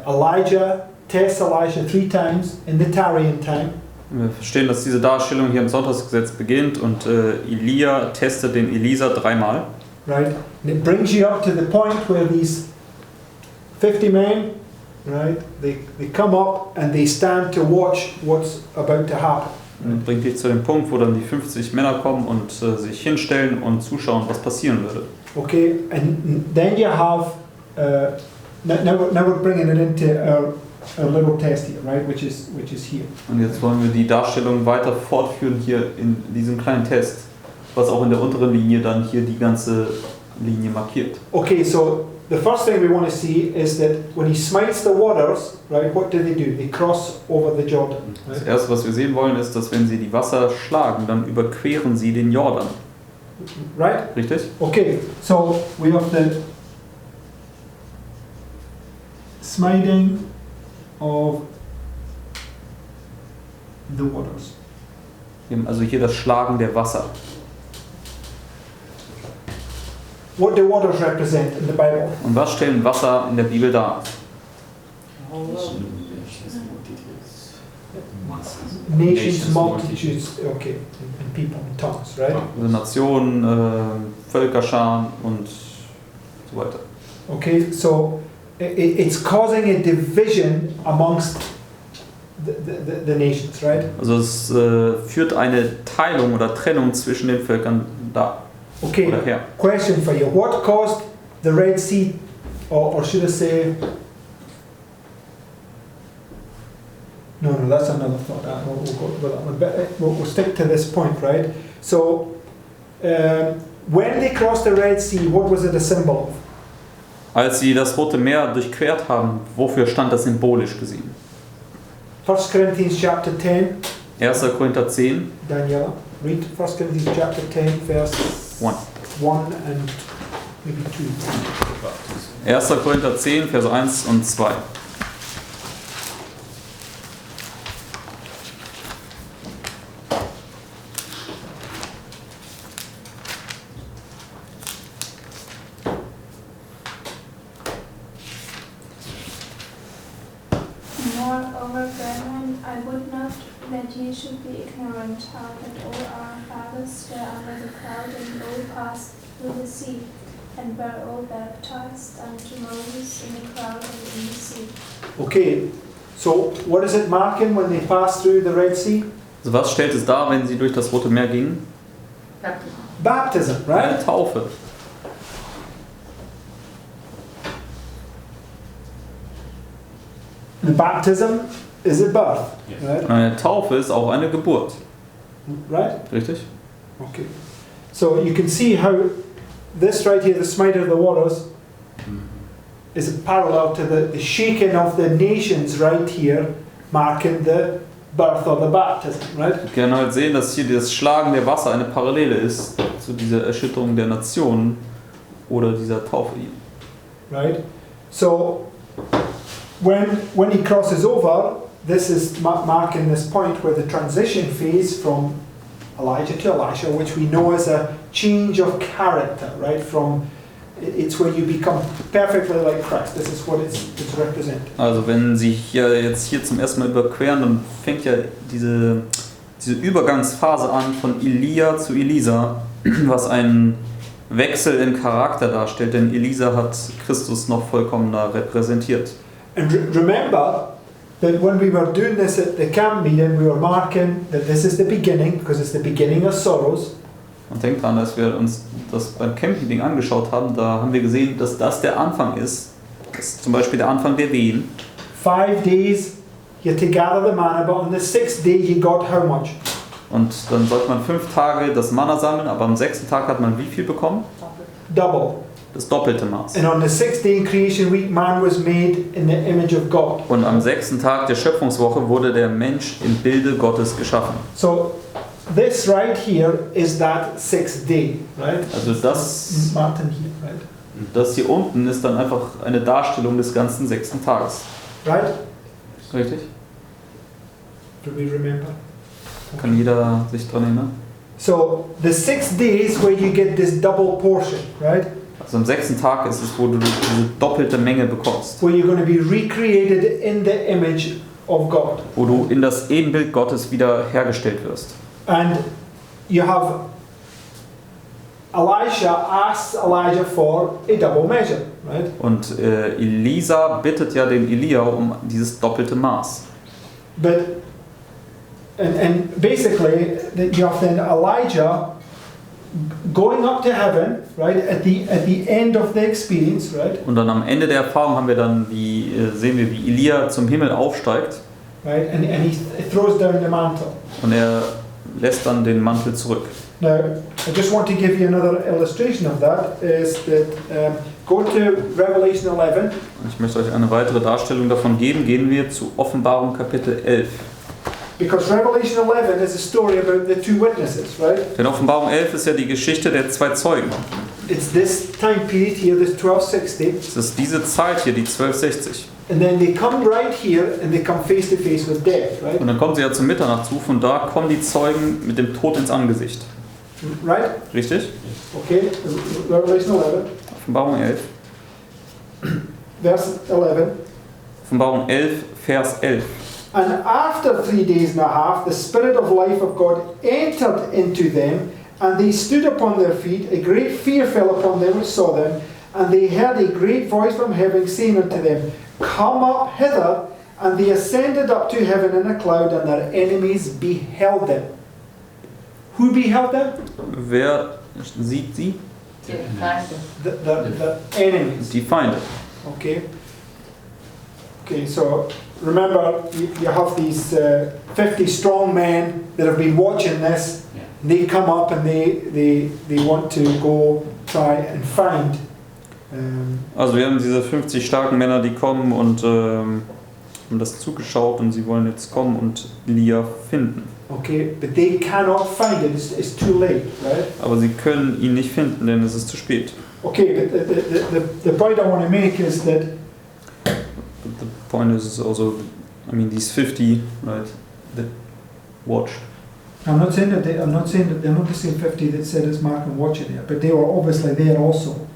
Elijah tests Elisha 3 times in the tarrying time. Wir verstehen, dass diese Darstellung hier im Sonntagsgesetz beginnt und Elia testet den Elisa 3-mal. Right? And it brings you up to the point where these 50 men, right, they come up and they stand to watch what's about to happen. Und bringt dich zu dem Punkt, wo dann die 50 Männer kommen und sich hinstellen und zuschauen, was passieren würde. Okay, and then you have, now we're bringing it into our little test here, right, which is here. Und jetzt wollen wir die Darstellung weiter fortführen hier in diesem kleinen Test. was auch in der unteren Linie dann hier die ganze Linie markiert. Okay, so the first thing we want to see is that when he smites the waters, right, what do? They cross over the Jordan. Das Right? erste, was wir sehen wollen, ist, dass wenn sie die Wasser schlagen, dann überqueren sie den Jordan. Right? Richtig? Okay, so we have the smiting of the waters. Wir haben also hier das Schlagen der Wasser. What do waters represent in the Bible? Und was stellen Wasser in der Bibel dar? Nations, multitudes, okay, and people and tongues, right? Also Nationen, Völkerscharen und so weiter. Okay, so it's causing a division amongst the nations, right? Also es führt eine Teilung oder Trennung zwischen den Völkern da Okay, oder her. question for you. What caused the Red Sea, or should I say, no, that's another thought. We'll go with that one. But we'll stick to this point, right? So, when they crossed the Red Sea, what was it a symbol of? Als sie das Rote Meer durchquert haben, wofür stand das symbolisch gesehen? 1 Corinthians chapter 10, 1. Korinther 10, Daniela, read 1 Corinthians chapter 10, verse 1. 1 and maybe 2. 1. Korinther 10, Vers 1 und 2. Moreover, brethren, I would not that ye should be ignorant how that all our fathers were under the cloud and all passed through the sea, and were all baptized unto Moses in the cloud and in the sea. Okay, so what is it marking when they pass through the Red Sea? Also was stellt es dar, wenn sie durch das Rote Meer gingen? Baptism, right? Eine Taufe. The baptism is a birth, right? Eine Taufe ist auch eine Geburt. Right? Richtig? Okay. So you can see how this right here, the smite of the waters, is a parallel to the shaking of the nations right here, marking the birth of the baptism, right? Wir können halt sehen, dass hier das Schlagen der Wasser eine Parallele ist zu dieser Erschütterung der Nationen oder dieser Taufe hier. Right? So when he crosses over, this is marking this point where the transition phase from Elijah to Elisha, which we know as a change of character, right? It's where you become perfectly like Christ. This is what it's representing. Also wenn sie jetzt hier zum ersten Mal überqueren, dann fängt ja diese Übergangsphase an von Elia zu Elisa, was einen Wechsel im Charakter darstellt, denn Elisa hat Christus noch vollkommener repräsentiert. And remember that when we were doing this at the camp meeting, we were marking that this is the beginning, because it's the beginning of sorrows. Und denkt dran, als wir uns das beim Camping angeschaut haben, da haben wir gesehen, dass das der Anfang ist. Das ist zum Beispiel der Anfang der Wehen. 5 days you to gather the manna, but on the 6th day you got how much? Und dann sollte man 5 Tage das Manna sammeln, aber am 6. Tag hat man wie viel bekommen? Double. Das doppelte Maß. And on the 6th day in creation week, man was made in the image of God. Und am 6. Tag der Schöpfungswoche wurde der Mensch im Bilde Gottes geschaffen. So this right here is that 6th day, right? Also das Martin here, right? Das hier unten ist dann einfach eine Darstellung des ganzen 6. Tages. Right? Richtig? Do we remember? Kann jeder sich dran erinnern? So the 6 days where you get this double portion, right? Also am 6. Tag ist es, wo du diese doppelte Menge bekommst. Where you're going to be recreated in the image of God. Wo du in das Ebenbild Gottes wieder hergestellt wirst. And you have Elisha asks Elijah for a double measure, right? Und Elisa bittet ja den Elia um dieses doppelte Maß. But and basically you have then Elijah going up to heaven, right? At the end of the experience, right? Und dann am Ende der Erfahrung haben wir dann, sehen wir, wie Elia zum Himmel aufsteigt. Right? And he throws down the mantle. Und er lässt dann den Mantel zurück. Now, I just want to give you another illustration of that, is that go to Revelation 11. Und ich möchte euch eine weitere Darstellung davon geben. Gehen wir zu Offenbarung Kapitel 11. Because Revelation 11 is a story about the two witnesses, right? Denn Offenbarung 11 ist ja die Geschichte der zwei Zeugen. It's this time period here, this 1260. Es ist diese Zeit hier, die 1260. And then they come right here and they come face to face with death, right? Und dann kommen sie ja zum Mitternachtsruf und da kommen die Zeugen mit dem Tod ins Angesicht. Right? Richtig? Okay, Revelation 11, Offenbarung 11. verse 11. Offenbarung 11, Vers 11. And after 3 days and a half, the Spirit of life of God entered into them, and they stood upon their feet. A great fear fell upon them which saw them, and they heard a great voice from heaven saying unto them, Come up hither. And they ascended up to heaven in a cloud, and their enemies beheld them. Who beheld them? Wer sieht sie? The enemies. Die Feinde. Okay. Okay, so remember, you have these 50 strong men that have been watching this. Yeah. They come up and they want to go try and find. Also wir haben diese 50 starken Männer, die kommen und haben das zugeschaut und sie wollen jetzt kommen und Elia finden. Okay, but they cannot find it. It's too late, right? Aber sie können ihn nicht finden, denn es ist zu spät. Okay, but the point I want to make is that But the point is also, I mean, these 50, right, that watched. I'm not saying that they're not the same 50 that said it's Mark and watch it there, but they were obviously there also.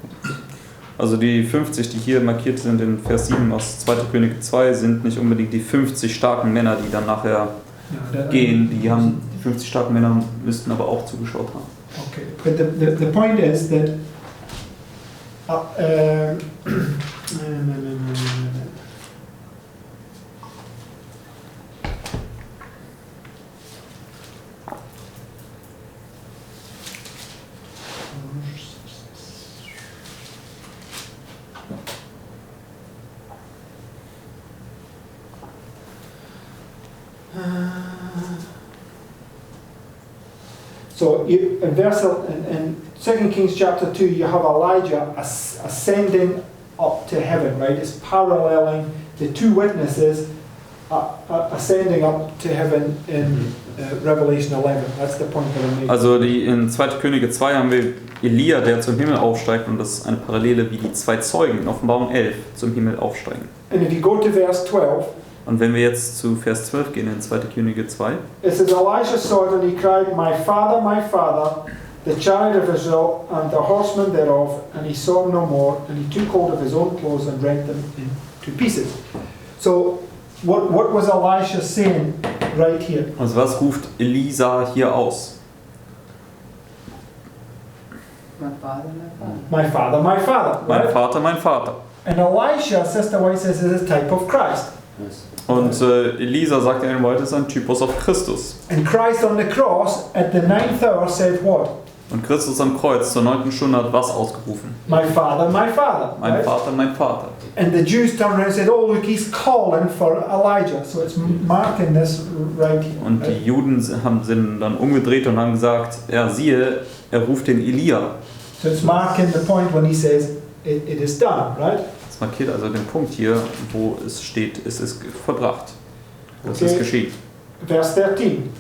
Also die 50, die hier markiert sind in Vers 7 aus 2. Könige 2, sind nicht unbedingt die 50 starken Männer, die dann nachher gehen. Die 50 starken Männer müssten aber auch zugeschaut haben. Okay, but the point is that so in 2 Kings chapter 2, you have Elijah ascending up to heaven, right? It's paralleling the two witnesses ascending up to heaven in Revelation 11. That's the point that I'm making. Also in 2. Könige 2 haben wir Elia, der zum Himmel aufsteigt, und das ist eine Parallele, wie die zwei Zeugen in Offenbarung 11 zum Himmel aufsteigen. And if you go to verse 12, Und wenn wir jetzt zu Vers 12 gehen in 2. Könige 2, it says, Elisha saw it and he cried, my father, the chariot of Israel and the horsemen thereof, and he saw him no more, and he took hold of his own clothes and rent them into pieces. So what was Elisha saying right here? also was ruft Elisa hier aus? My father, Mein right? Vater, mein Vater. And Elisha, Sister White says, is a type of Christ. Und Elisa sagt Ellen White, ist ein Typus auf Christus. And Christ on the cross at the 9th hour said what? Und Christus am Kreuz zur 9. Stunde hat was ausgerufen? My father, right? Mein Vater, mein Vater. And the Jews turned around and said, oh look, he's calling for Elijah. So it's marking this right here. Und die Right? Juden sind dann umgedreht und haben gesagt, ja siehe, er ruft den Elia. So it's marking the point when he says, it is done, right? Das markiert also den Punkt hier, wo es steht, es ist vollbracht. Es Okay. ist geschehen. Verse 13.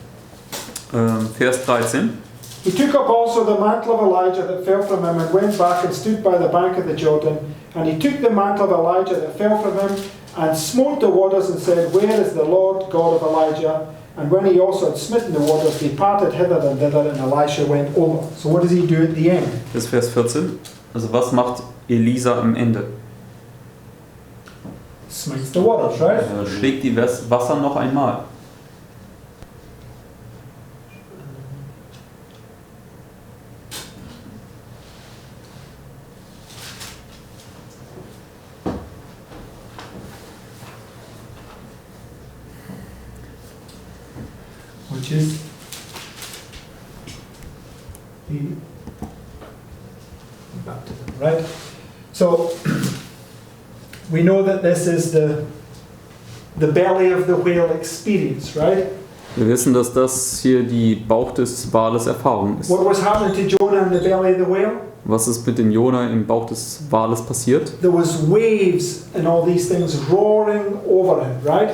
Vers 13. He took up also the mantle of Elijah that fell from him and went back and stood by the bank of the Jordan. And he took the mantle of Elijah that fell from him and smote the waters and said, where is the Lord God of Elijah? And when he also had smitten the waters, they parted hither and thither, and Elisha went over. So what does he do at the end? Das ist Vers 14. Also was macht Elisa am Ende? Smites the waters, right? Er schlägt die Wasser noch einmal. Which is the baptism, right? So we know that this is the belly of the whale experience, right? Wir wissen, dass das hier die Bauch des Wales Erfahrung ist. What was happening to Jonah in the belly of the whale? Was ist mit dem Jona im Bauch des Wales passiert? There was waves and all these things roaring over him, right?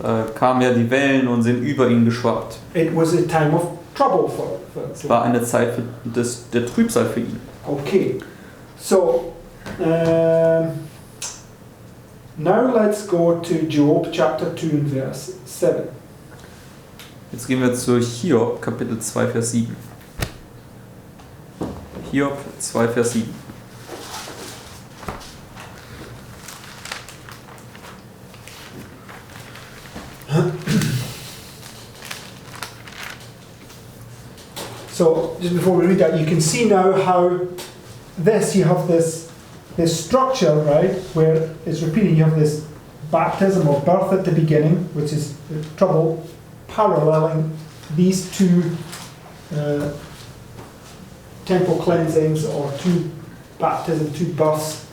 Da kamen ja die Wellen und sind über ihn geschwappt. It was a time of trouble for Es war eine Zeit der Trübsal für ihn. Okay, so now let's go to Job chapter 2 and verse 7. Jetzt gehen wir zu Hiob, Kapitel 2, Vers 7. Hiob 2, Vers 7. So just before we read that, you can see now how you have this structure, right, where it's repeating. You have this baptism or birth at the beginning, which is the trouble, paralleling these two temple cleansings or two baptism, two births.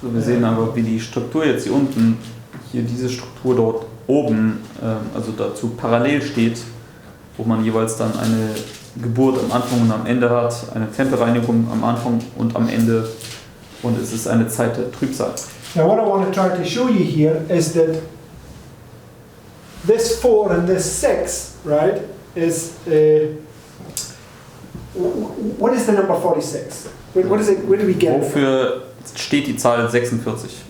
So, wir sehen aber, wie die Struktur jetzt hier unten, hier diese Struktur dort oben, also dazu parallel steht, wo man jeweils dann eine Geburt am Anfang und am Ende hat, eine Tempelreinigung am Anfang und am Ende, und es ist eine Zeit der Trübsal. Now what I want to try to show you here is that this 4 and this 6, right, is what is the number 46? What is it? Where do we get it? Wofür steht die Zahl 46?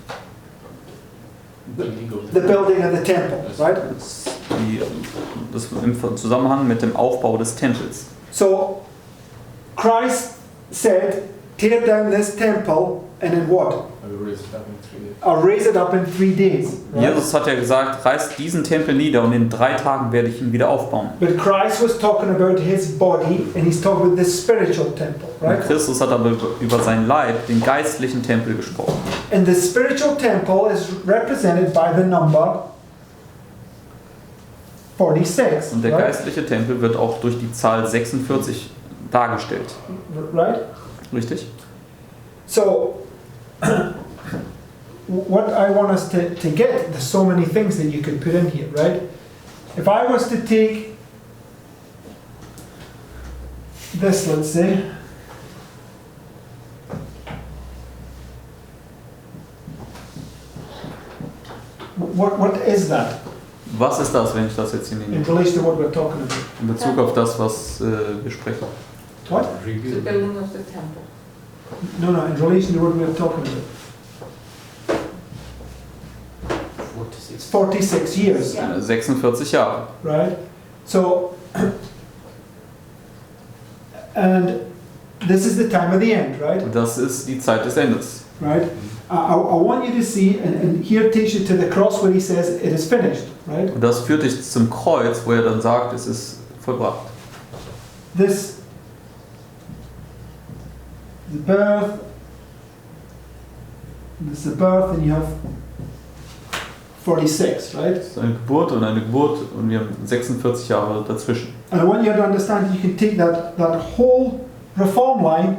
The building of the temple, right? Das im Zusammenhang mit dem Aufbau des Tempels. So Christ said, tear down this temple and then what? I'll raise it up in 3 days. Right? Jesus hat ja gesagt, reißt diesen Tempel nieder und in 3 Tagen werde ich ihn wieder aufbauen. But Christ was talking about his body and he's talking about the spiritual temple, right? Und Christus hat aber über seinen Leib, den geistlichen Tempel, gesprochen. And the spiritual temple is represented by the number 46. Und der right? geistliche Tempel wird auch durch die Zahl 46 dargestellt. Right? Richtig? So, what I want us to get, there's so many things that you could put in here, right? If I was to take this, let's say, what is that Was ist das, wenn ich das jetzt hier in nehme? relation to what we're talking about? In Bezug auf das, was wir sprechen. What? The building of the temple. No, in relation to what we're talking about. 46. 46 years, 46 Jahre. right? So, and this is the time of the end, right? Und das ist die Zeit des Endes. Right? I want you to see, and here takes you to the cross where he says it is finished, right? Und das führt dich zum Kreuz, wo er dann sagt, es ist vollbracht. This, the birth, this is the birth, and you have 46, right? Es ist eine Geburt und wir haben 46 Jahre dazwischen. And I want you to understand you can take that whole reform line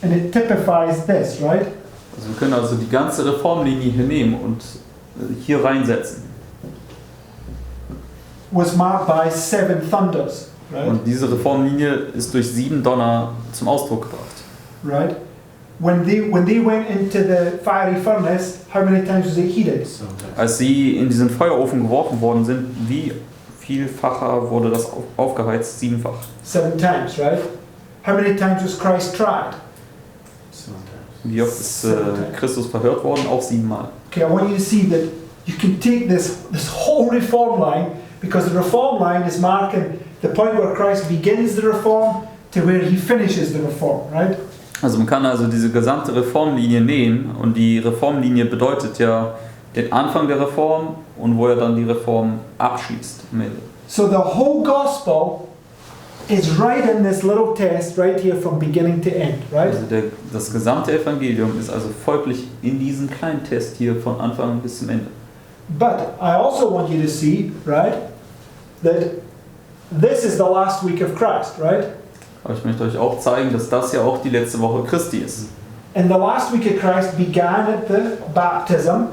and it typifies this, right? Also wir können also die ganze Reformlinie hier nehmen und hier reinsetzen. Was marked by 7 thunders, right? Und diese Reformlinie ist durch 7 Donner zum Ausdruck gebracht. Right? When they went into the fiery furnace, how many times was it heated? Als sie in diesen Feuerofen geworfen worden sind, wie vielfacher wurde das aufgeheizt? 7-fach. 7 times, right? How many times was Christ tried? Wie oft ist Christus verhört worden? Auch 7 Mal. Okay, I want you to see that you can take this whole reform line, because the reform line is marking the point where Christ begins the reform to where he finishes the reform, right? Also man kann also diese gesamte Reformlinie nehmen, und die Reformlinie bedeutet ja den Anfang der Reform und wo er dann die Reform abschließt am Ende. So the whole gospel is right in this little test right here from beginning to end, right? Also das gesamte Evangelium ist also folglich in diesem kleinen Test hier von Anfang bis zum Ende. But I also want you to see, right, that this is the last week of Christ, right? Aber ich möchte euch auch zeigen, dass das ja auch die letzte Woche Christi ist. And the last week of Christ began at the baptism,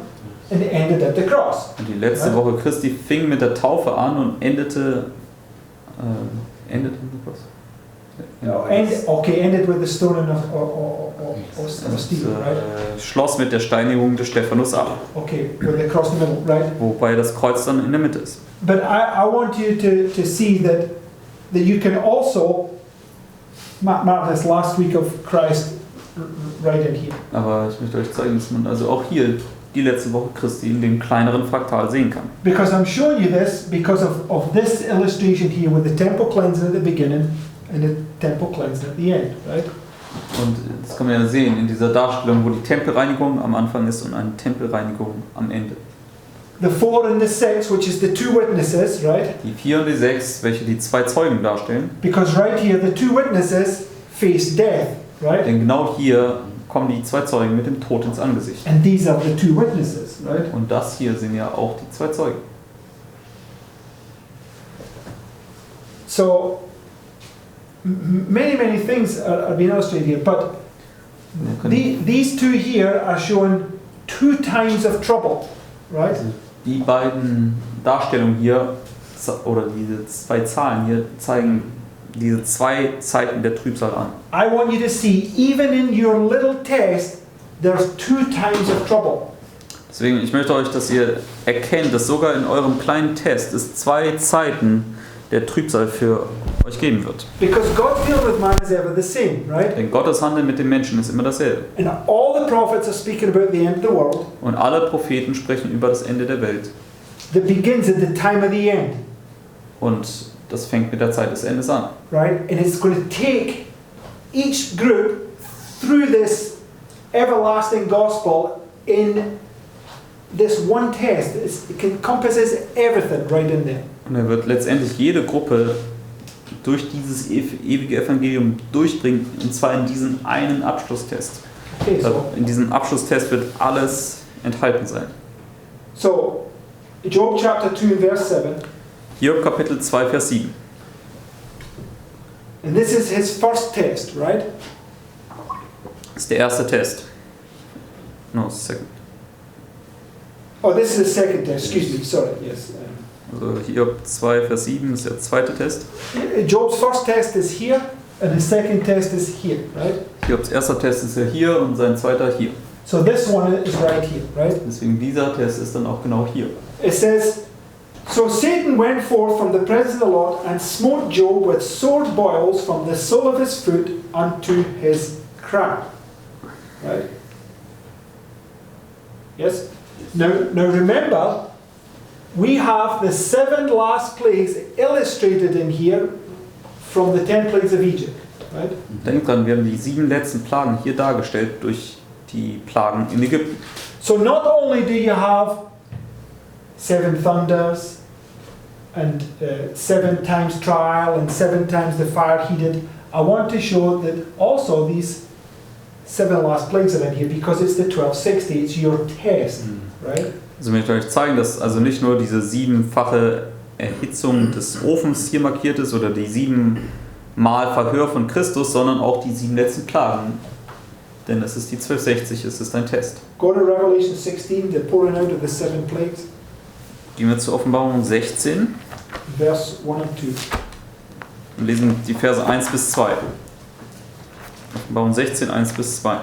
and it ended at the cross. Und die letzte Woche Christi fing mit der Taufe an und endete am Kreuz. Ended with the stoning of Stephen, right? Schloss mit der Steinigung des Stephanus ab. Okay, with the cross in the middle, right? Wobei das Kreuz dann in der Mitte ist. But I want you to see that you can also mark this last week of Christ right in here. Aber ich möchte euch zeigen, dass man also auch hier die letzte Woche Christi in dem kleineren Fraktal sehen kann. Because I'm showing you this because of this illustration here with the temple cleansing at the beginning and the temple cleansing at the end, right? Und das kann man ja sehen in dieser Darstellung, wo die Tempelreinigung am Anfang ist und eine Tempelreinigung am Ende. The 4 and the 6, which is the 2 witnesses, right? Die 4 und die 6, welche die 2 Zeugen darstellen. Because right here the 2 witnesses face death, right? Denn genau hier kommen die 2 Zeugen mit dem Tod ins Angesicht. And these are the 2 witnesses, right? Und das hier sind ja auch die 2 Zeugen. So many things are being illustrated here, but these 2 here are showing 2 times of trouble, right? Die beiden Darstellungen hier, oder diese 2 Zahlen hier, zeigen diese 2 Zeiten der Trübsal an. I want you to see, even in your little test, there's 2 times of trouble. Deswegen, ich möchte euch, dass ihr erkennt, dass sogar in eurem kleinen Test es 2 Zeiten der Trübsal für euch geben wird. Because God's dealing with man is ever the same, right? Denn Gottes Handeln mit den Menschen ist immer dasselbe. And all the prophets are speaking about the end of the world. Und alle Propheten sprechen über das Ende der Welt. That begins at the time of the end. Und das fängt mit der Zeit des Endes an. Right? And it's going to take each group through this everlasting gospel in this one test. It encompasses everything right in there. Und er wird letztendlich jede Gruppe durch dieses ewige Evangelium durchbringen, und zwar in diesen einen Abschlusstest. Okay, so, In diesem Abschlusstest wird alles enthalten sein. so Job chapter 2 and verse 7. Hiob Kapitel 2, Vers 7. And this is his first test, right? Das ist der erste Test. No, second. Oh, this is the second test. Excuse me. Sorry. Yes. Also Hiob 2, Vers 7 ist der zweite Test. Job's first test is here, and his second test is here, right? Hiobs erster Test ist ja hier und sein zweiter hier. So this one is right here, right? Deswegen dieser Test ist dann auch genau hier. It says, so Satan went forth from the presence of the Lord and smote Job with sword boils from the sole of his foot unto his crown. Right? Yes? Now remember, we have the 7 last plagues illustrated in here from the 10 plagues of Egypt. Right? Denkt dran, wir haben die 7 letzten Plagen hier dargestellt durch die Plagen in Ägypten. So not only do you have 7 thunders and 7 times trial and 7 times the fire heated, I want to show that also these 7 last plagues are in here because it's the 1260, it's your test, right? Also ich möchte euch zeigen, dass also nicht nur diese 7-fache Erhitzung des Ofens hier markiert ist oder die 7-mal Verhör von Christus, sondern auch die 7 letzten Plagen. Denn es ist die 1260, es ist ein Test. Go to Revelation 16, the pouring out of the 7 plagues. Gehen wir zur Offenbarung 16 Verse 1 and 2. und lesen die Verse 1 bis 2. Offenbarung 16, 1 bis 2.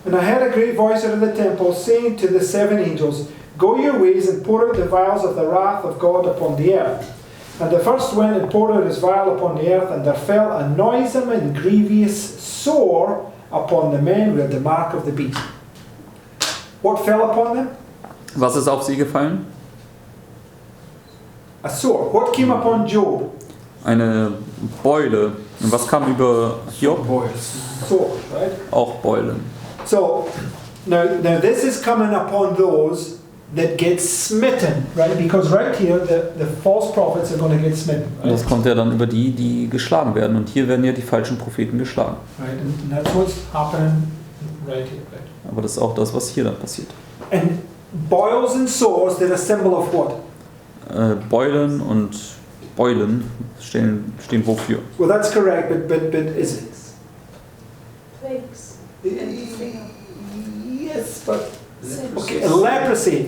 And I heard a great voice out of the temple saying to the 7 angels, go your ways and pour out the vials of the wrath of God upon the earth. And the first went and poured out his vial upon the earth, and there fell a noisome and grievous sore upon the men who had the mark of the beast. What fell upon them? Was ist auf sie gefallen? A sore. What came upon Job? Eine Beule. Und was kam über Hiob? Sore, right? Auch Beulen. So, now this is coming upon those that get smitten, right? Because right here, the false prophets are going to get smitten, Und right? das kommt ja dann über die, die geschlagen werden. Und hier werden ja die falschen Propheten geschlagen. Right, and that's what's happening right here, right? Aber das ist auch das, was hier dann passiert. And boils and sores, they're a symbol of what? Beulen und Eulen stehen wofür? Well, that's correct, but is Plagues. yes, but Sins. okay, leprosy,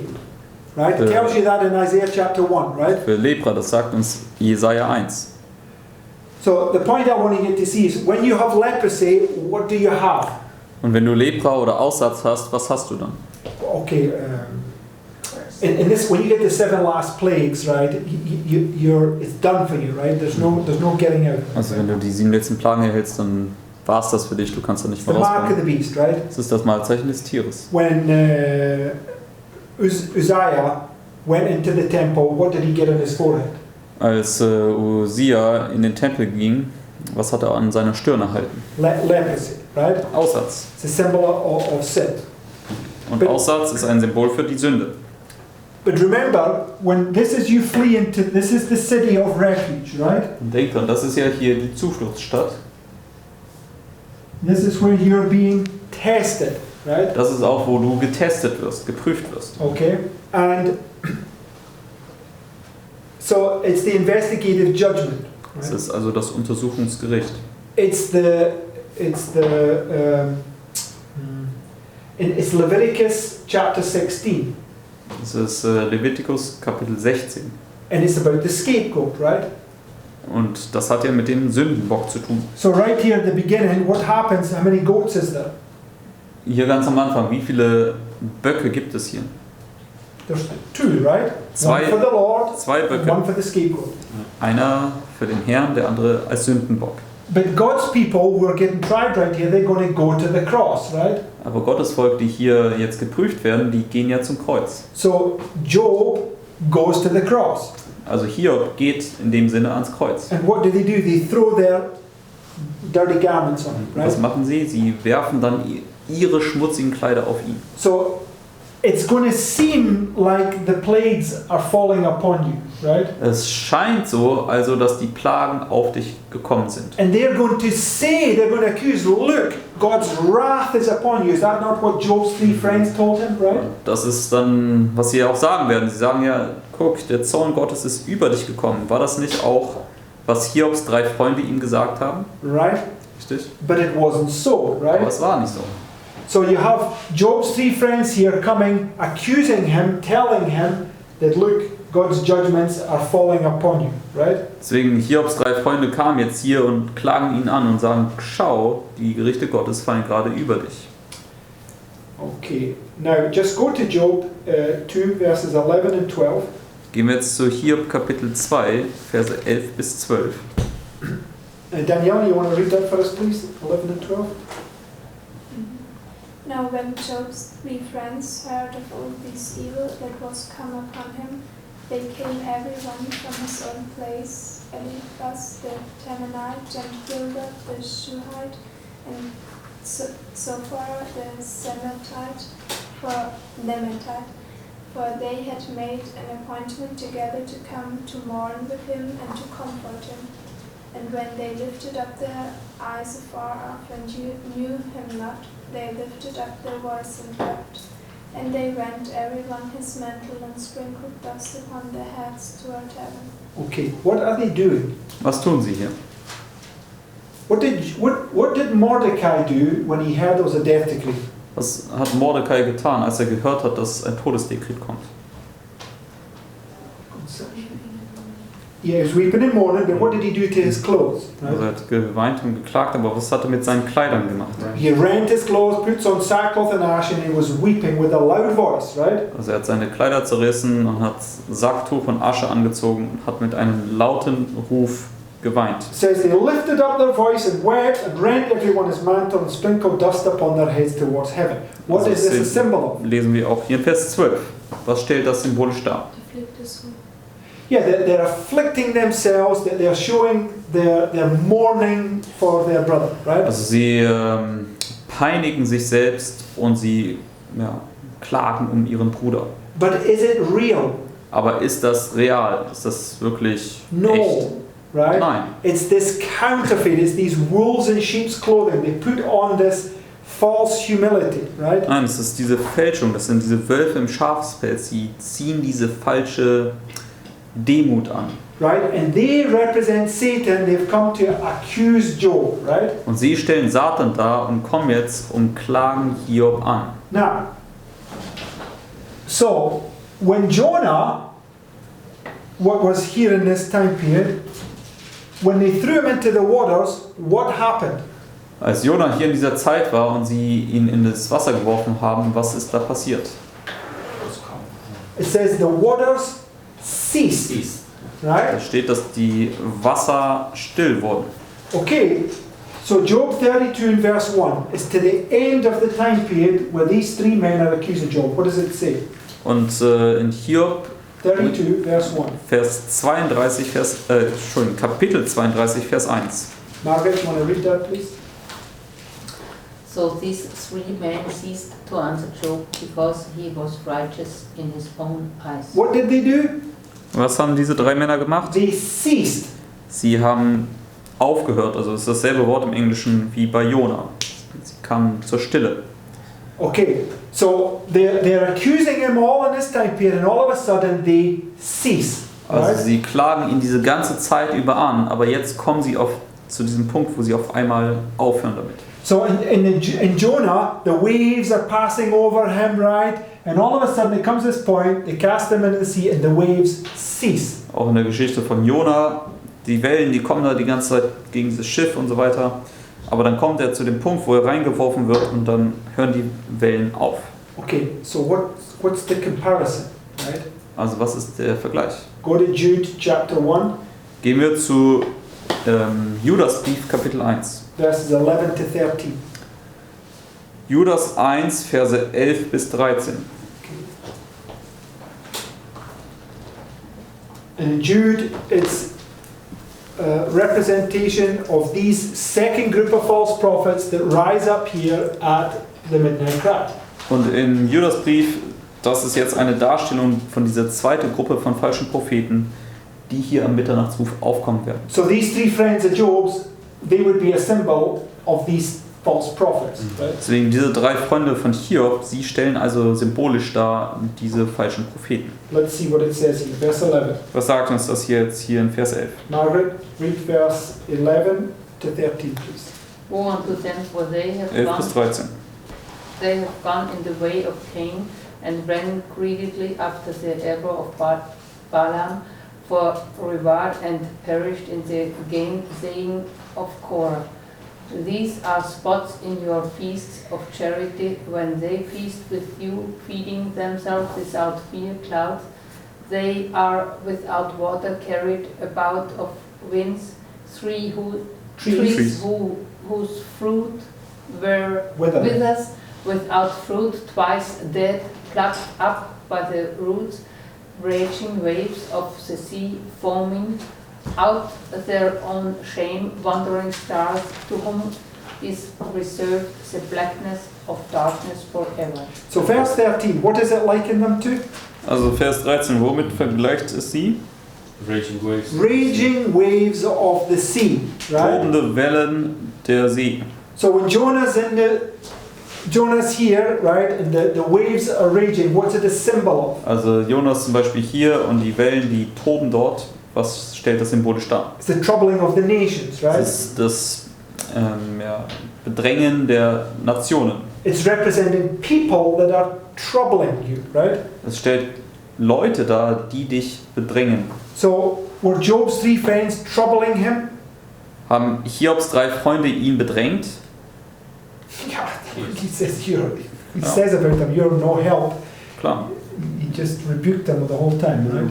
right? It tells you that in Isaiah chapter 1, right? Für Lepra, das sagt uns Jesaja 1. So the point I want you to see is when you have leprosy, what do you have? Und wenn du Lepra oder Aussatz hast, was hast du dann? Okay, in this, when you get the 7 last plagues, right? It's done for you, right? There's no getting out. Also wenn du die 7 letzten Plagen erhältst, dann war es das für dich, du kannst da nicht It's the mehr mark of rauskommen. the beast, right? Das ist das Malzeichen des Tieres. When Uzziah went into the temple, what did he get on his forehead? Als Usia in den Tempel ging, was hat er an seiner Stirn erhalten? Leprosy, right? Aussatz. It's a symbol of sin. Und Aussatz ist ein Symbol für die Sünde. But remember, when this is you flee into, this is the city of refuge, right? Und denk dran, das ist ja hier die Zufluchtsstadt. This is where you're being tested, right? Das ist auch, wo du getestet wirst, geprüft wirst. Okay, and so it's the investigative judgment. Das Right? ist also das Untersuchungsgericht. It's Leviticus chapter 16, Das ist Levitikus Kapitel 16. and it's about the scapegoat, right? Und das hat ja mit dem Sündenbock zu tun. So right here at the beginning, what happens? How many goats is there? Hier ganz am Anfang, wie viele Böcke gibt es hier? There's 2, right? Zwei- One for the Lord, Zwei and Böcke. one for the scapegoat. Einer für den Herrn, der andere als Sündenbock. But God's people who are getting tried right here, they're going to go to the cross, right? Aber Gottes Volk, die hier jetzt geprüft werden, die gehen ja zum Kreuz. So Job goes to the cross. Also Hiob geht in dem Sinne ans Kreuz. And what do? They throw their dirty garments on him, Und was right? machen sie? Sie werfen dann ihre schmutzigen Kleider auf ihn. So it's going to seem like the plagues are falling upon you, right? Es scheint so, also dass die Plagen auf dich gekommen sind. And they're going to accuse, look, God's wrath is upon you. Is that not what Job's 3 friends told him, right? Das ist dann, was sie auch sagen werden. Sie sagen ja, guck, der Zorn Gottes ist über dich gekommen. War das nicht auch, was Hiobs 3 Freunde ihm gesagt haben? Right? Richtig? But it wasn't so, Aber right? es war nicht so. So you have Job's 3 friends here coming, accusing him, telling him that, look, God's judgments are falling upon you, right? Deswegen, Hiobs 3 Freunde kamen jetzt hier und klagen ihn an und sagen, schau, die Gerichte Gottes fallen gerade über dich. Okay, now just go to Job 2, verses 11 and 12. Gehen wir jetzt zu Hiob Kapitel 2, Verse 11 bis 12. Danielle, you want to read that for us, please? 11 and 12. Now when Job's 3 friends heard of all this evil that was come upon him, they came everyone from his own place, Eliphaz the Temanite, and Bildad the Shuhite, and Zophar the Nemetite, for they had made an appointment together to come to mourn with him and to comfort him. And when they lifted up their eyes afar off and knew him not, they lifted up their voice and wept. And they rent everyone his mantle and sprinkled dust upon their heads toward heaven. Okay, what are they doing? Was tun sie hier? What did Mordecai do when he heard there was a death decree? Was hat Mordecai getan, als er gehört hat, dass ein Todesdekret kommt? Yeah, he was weeping and mourning, but what did he do to his clothes? Also er Right? hat geweint und geklagt, aber was hat er mit seinen Kleidern gemacht? He rent his clothes, puts on sackcloth and ash, and he was weeping with a loud voice, right? Also er hat seine Kleider zerrissen und hat Sacktuch und Asche angezogen und hat mit einem lauten Ruf geweint. It says they lifted up their voice and wept and rent everyone his mantle and sprinkled dust upon their heads towards heaven. What Also is this a symbol of? lesen wir auch hier in Vers 12. Was stellt das symbolisch dar? Yeah, they're afflicting themselves, they're showing their mourning for their brother, right? Also sie peinigen sich selbst und sie klagen um ihren Bruder. But is it real? Aber ist das real? Ist das wirklich No, echt? right? Nein. It's this counterfeit, it's these wolves in sheep's clothing. They put on this false humility, right? Nein, es ist diese Fälschung, das sind diese Wölfe im Schafspelz, sie ziehen diese falsche Demut an. right? And they represent Satan. They've come to accuse Job, right? Und sie stellen Satan dar und kommen jetzt und klagen Hiob an. Now, so when Jonah was here in this time period, when they threw him into the waters, what happened? Als Jona hier in dieser Zeit war und sie ihn in das Wasser geworfen haben, was ist da passiert? It says the waters ceased, Da right? steht, dass die Wasser still wurden. Okay, so Job 32 in verse 1 is to the end of the time period where these three men are accusing Job. What does it say? Und in Hiob 32 verse 1. Kapitel 32, Vers 1. Margaret, you want to read that, please? So these three men ceased to answer Job because he was righteous in his own eyes. What did they do? Was haben diese drei Männer gemacht? They ceased. Sie haben aufgehört, also es ist dasselbe Wort im Englischen wie bei Jona. Sie kamen zur Stille. Okay, so they're accusing him all in this time period, and all of a sudden they cease. Also Right? sie klagen ihn diese ganze Zeit über an, aber jetzt kommen sie zu diesem Punkt, wo sie auf einmal aufhören damit. So in Jonah, the waves are passing over him, right? And all of a sudden it comes this point, they cast him into the sea and the waves cease. Auch in der Geschichte von Jona, die Wellen, die kommen da die ganze Zeit gegen dieses Schiff und so weiter. Aber dann kommt er zu dem Punkt, wo er reingeworfen wird und dann hören die Wellen auf. Okay, so what's the comparison, right? Also was ist der Vergleich? Go to Jude chapter 1, Gehen wir zu Judasbrief Kapitel 1. verses 11 to 13. Judas 1, Verse 11 bis 13. And in Jude, it's a representation of these second group of false prophets that rise up here at the midnight cry. Und in Judasbrief, das ist jetzt eine Darstellung von dieser zweiten Gruppe von falschen Propheten, die hier am Mitternachtsruf aufkommen werden. So these three friends of Job's, they would be a symbol of these false prophets. Right? Deswegen diese drei Freunde von Hiob, sie stellen also symbolisch dar diese falschen Propheten. Let's see what it says here. Verse 11. Was sagt uns das jetzt hier in Vers 11? Margaret, read verse 11 to 13, please. Woe unto them, for they have 11 bis gone, 13. they have gone in the way of Cain and ran greedily after the error of Balaam for reward and perished in the gainsaying of Korah. These are spots in your feasts of charity when they feast with you, feeding themselves without fear clouds. They are without water, carried about of winds, trees whose fruit were withers, without fruit, twice dead, plucked up by the roots, raging waves of the sea, foaming out their own shame, wandering stars, to whom is reserved the blackness of darkness forever. So verse 13, what does it liken them to? Also Vers 13, womit vergleicht es sie? Raging waves. Raging waves of the sea, right? Tobende Wellen der See. So when Jonah's here, right, and the waves are raging, what's it a symbol of? Also Jonas zum Beispiel hier und die Wellen, die toben dort. Was stellt das symbolisch dar? It's the troubling of the nations, right? Das ist das Bedrängen der Nationen. It's representing people that are troubling you, right? Es stellt Leute dar, die dich bedrängen. So were Job's three friends troubling him? Haben Hiobs drei Freunde ihn bedrängt? Yeah, he says he says about them, you're no help. Klar. He just rebuked them the whole time, right?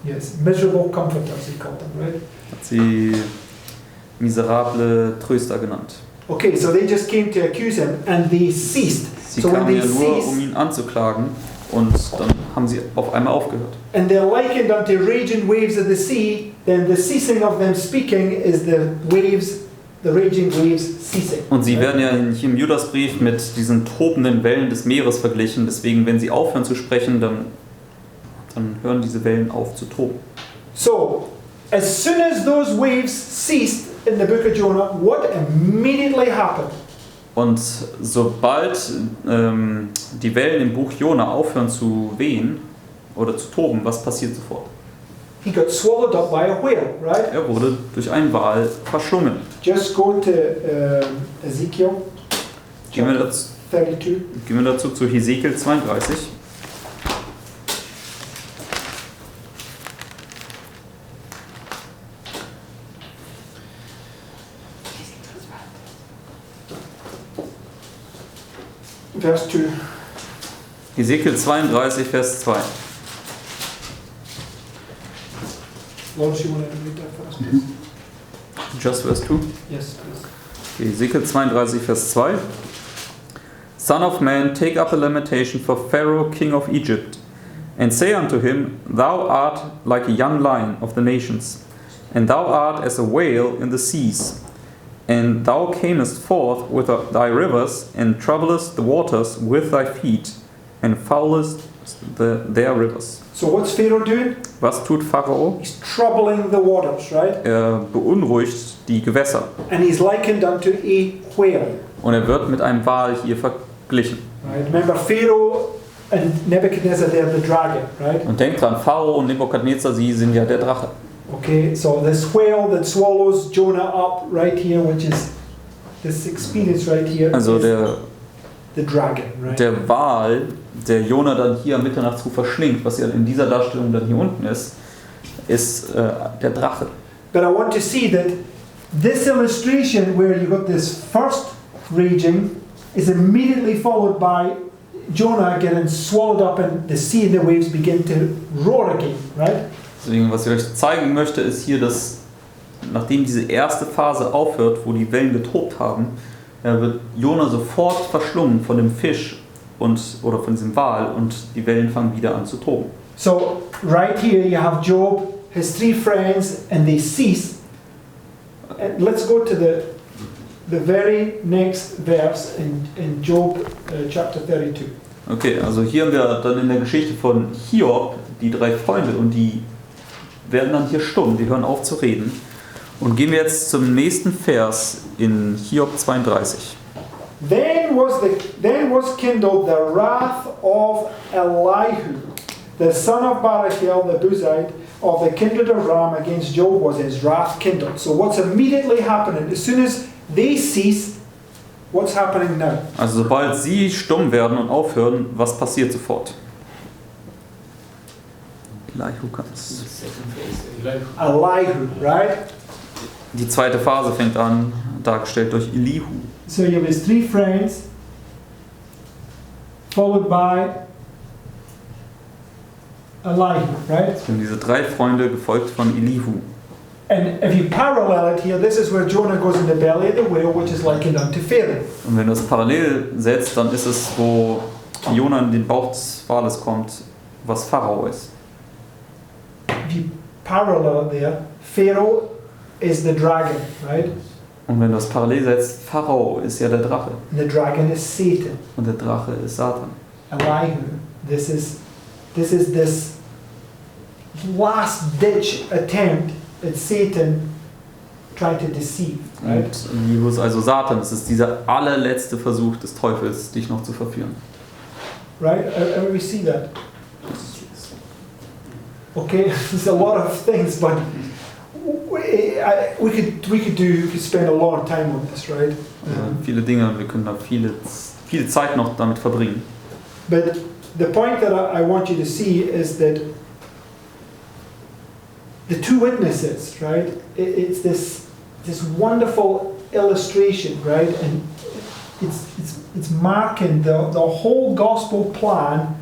Yes, miserable comforters he called them, right? Hat sie miserable Tröster genannt. Okay, so they just came to accuse him and they ceased. Sie So when kamen they ja nur, um ceased, ihn anzuklagen, und dann haben sie auf einmal aufgehört. and they're likened unto raging waves of the sea, then the ceasing of them speaking is the waves, the raging waves ceasing. Und sie werden ja hier im Judasbrief mit diesen tobenden Wellen des Meeres verglichen. Deswegen, wenn sie aufhören zu sprechen, dann hören diese Wellen auf zu toben. So, as soon as those waves ceased in the book of Jonah, what immediately happened? Und sobald die Wellen im Buch Jona aufhören zu wehen oder zu toben, was passiert sofort? he got swallowed up by a whale, right? Er wurde durch einen Wal verschlungen. Just go to Ezekiel Gehen wir, chapter dazu, 32. gehen wir dazu zu Hesekiel 32. Verse 2. Hesekiel 32, Vers 2. Lawrence, you want to read that for us, please? Just Vers 2. Yes, please. Okay, Hesekiel 32, Vers 2. Son of man, take up a lamentation for Pharaoh, king of Egypt, and say unto him, Thou art like a young lion of the nations, and thou art as a whale in the seas. And thou camest forth with thy rivers, and troublest the waters with thy feet, and foulest their rivers. So what's Pharaoh doing? Was tut Pharao? He's troubling the waters, right? Er beunruhigt die Gewässer. And he's likened unto a whale. Und er wird mit einem Wal hier verglichen. Right? Remember Pharaoh and Nebuchadnezzar, they're the dragon, right? Und denkt dran, Pharao und Nebukadnezar, sie sind ja der Drache. Okay, so this whale that swallows Jonah up right here, which is this experience right here, Also is the dragon, right? der Wal, der Jona dann hier am Mitternachtsruf verschlingt, was ja in dieser Darstellung dann hier unten ist der Drache. But I want to see that this illustration where you got this first raging is immediately followed by Jonah getting swallowed up and the sea and the waves begin to roar again, right? Deswegen, was ich euch zeigen möchte, ist hier, dass nachdem diese erste Phase aufhört, wo die Wellen getobt haben, wird Jona sofort verschlungen von dem Fisch oder von diesem Wal und die Wellen fangen wieder an zu toben. So right here you have Job, his three friends, and they cease. And let's go to the very next verse in Job chapter 32. Okay, also hier haben wir dann in der Geschichte von Hiob die drei Freunde und die werden dann hier stumm, die hören auf zu reden. Und gehen wir jetzt zum nächsten Vers in Hiob 32. Then was kindled the wrath of Elihu, the son of Barachel the Buzite, of the kindred of Ram against Job was his wrath kindled. So what's immediately happening, as soon as they cease, what's happening now? Also sobald sie stumm werden und aufhören, was passiert sofort? Elihu kann's. Elihu, right? Die zweite Phase fängt an, dargestellt durch Elihu. So you have his three friends, followed by Elihu, right? Und diese drei Freunde gefolgt von Elihu. And if you parallel it here, this is where Jonah goes in the belly of the whale, which is likened unto Pharaoh. Und wenn du das parallel setzt, dann ist es, wo Jona in den Bauch des Wales kommt, was Pharao ist. If you parallel there, Pharaoh is the dragon, right? Und wenn du das parallel setzt, Pharao ist ja der Drache. And the dragon is Satan. Und der Drache ist Satan. Elihu, this is this last-ditch attempt at Satan trying to deceive, right? Und Elihu ist also Satan. Das ist dieser allerletzte Versuch des Teufels, dich noch zu verführen. Right? And we see that. Okay, there's a lot of things, but we could spend a lot of time on this, right? Viele Dinge und wir können da viel Zeit noch damit verbringen. But the point that I want you to see is that the two witnesses, right? It's this wonderful illustration, right? And it's marking the whole gospel plan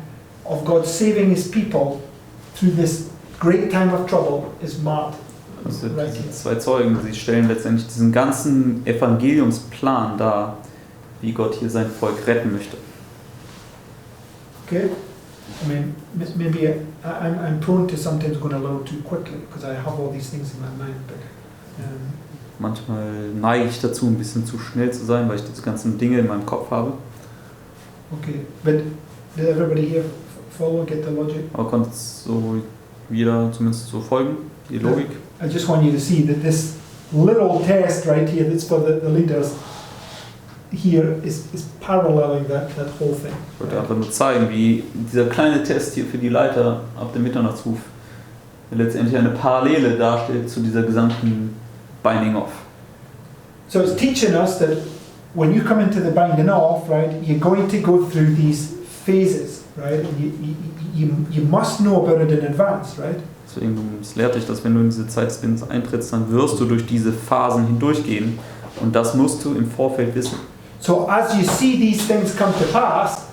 of God saving His people through this great time of trouble is marked. Also diese zwei Zeugen, sie stellen letztendlich diesen ganzen Evangeliumsplan dar, wie Gott hier sein Volk retten möchte. Okay? I mean, maybe I'm prone to sometimes going a little too quickly because I have all these things in my mind. But manchmal neige ich dazu, ein bisschen zu schnell zu sein, weil ich diese ganzen Dinge in meinem Kopf habe. okay, but did everybody here follow, get the logic? Aber konnte so jeder zumindest so folgen, die Logik? I just want you to see that this little test right here that's for the leaders here is paralleling that whole thing. Ich wollte einfach nur zeigen, wie dieser kleine Test hier für die Leiter ab dem Mitternachtsruf der letztendlich eine Parallele darstellt zu dieser gesamten Binding off. So it's teaching us that when you come into the binding off, right, you're going to go through these phases, right? And you must know about it in advance, right? Deswegen es lehrt dich, dass wenn du in diese Zeit des Bindens eintrittst, dann wirst du durch diese Phasen hindurchgehen und das musst du im Vorfeld wissen. So as you see these things come to pass,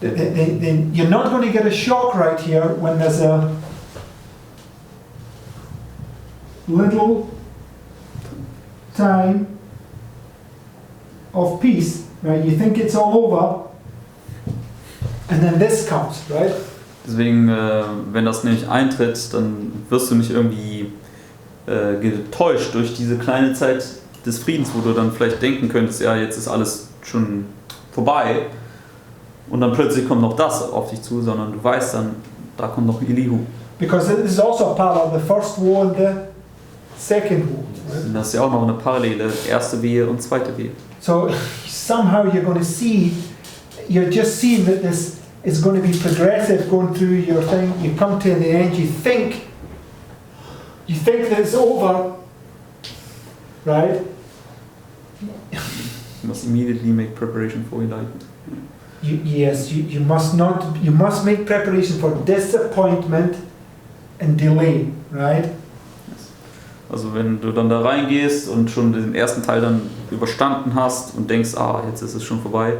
then you're not going to get a shock right here when there's a little time of peace, right? You think it's all over, and then this comes, right? Deswegen, wenn das nämlich eintritt, dann wirst du nicht irgendwie getäuscht durch diese kleine Zeit des Friedens, wo du dann vielleicht denken könntest, ja, jetzt ist alles schon vorbei und dann plötzlich kommt noch das auf dich zu, sondern du weißt dann, da kommt noch Elihu. Because this is also a parallel, the first woe and the second woe. Right? Das ist ja auch noch eine Parallele, erste Wehe und zweite Wehe. So somehow you're going to see, you're just seeing that this is going to be progressive going through your thing. You come to the end, you think that it's over, right? You must immediately make preparation for enlightenment. You must make preparation for disappointment and delay, right? Also wenn du dann da reingehst und schon den ersten Teil dann überstanden hast und denkst, jetzt ist es schon vorbei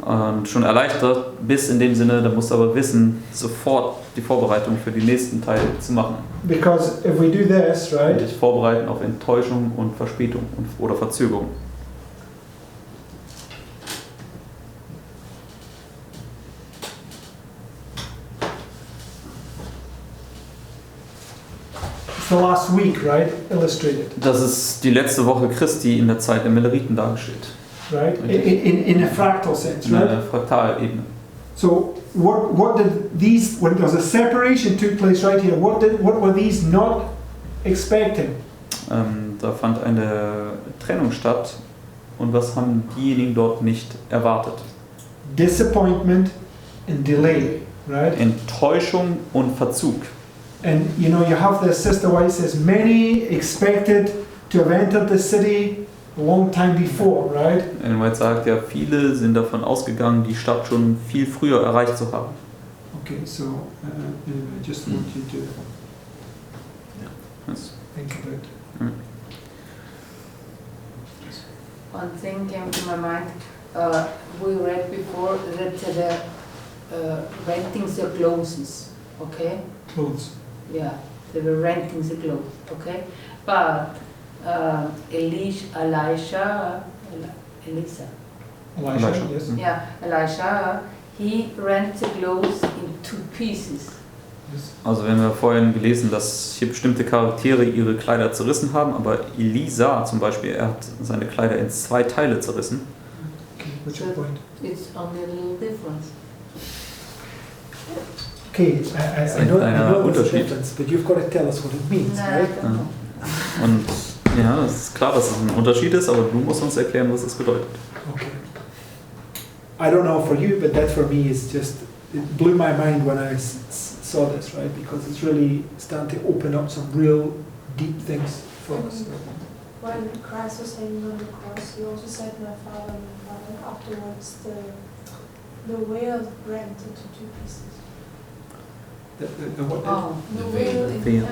und schon erleichtert bist in dem Sinne, dann musst du aber wissen, sofort die Vorbereitung für den nächsten Teil zu machen. Because if we do this, Und right? dich vorbereiten auf Enttäuschung und Verspätung oder Verzögerung. It's the last week, right? Illustrated, Das ist die letzte Woche Christi in der Zeit der Meleriten dargestellt. right? In a fractal sense, In right? einer Fraktalebene. So what did these, when there was a separation took place right here, what were these not expecting? Da fand eine Trennung statt und was haben diejenigen dort nicht erwartet? Disappointment and delay, right? Enttäuschung und Verzug. And you know, you have this sister White says, many expected to have entered the city a long time before, right? Ellen White sagt ja, viele sind davon ausgegangen, die Stadt schon viel früher erreicht zu haben. Okay, so I just want you to Das- think about it. One thing came to my mind. We read before that the renting the clothes, okay? Clothes. Yeah, they were renting the clothes, okay? But Elisha, Elisha, Elisha. yes. yeah, Elisha, he rent the clothes in 2 pieces. Yes. Also wir haben ja vorhin gelesen, dass hier bestimmte Charaktere ihre Kleider zerrissen haben, aber Elisa zum Beispiel, er hat seine Kleider in 2 Teile zerrissen. Okay, what's your point? It's only a little difference. Okay, I know there's a Unterschied. difference, but you've got to tell us what it means, No, I right? don't know. Und ja, es ist klar, dass es ein Unterschied ist, aber du musst uns erklären, was es bedeutet. Okay. I don't know for you, but that for me is just, it blew my mind when I saw this, right? Because it's really starting to open up some real deep things for us. When Christ was hanging on the cross, he also said, my Father, afterwards the veil rent into 2 pieces. The what? Oh, The veil. veil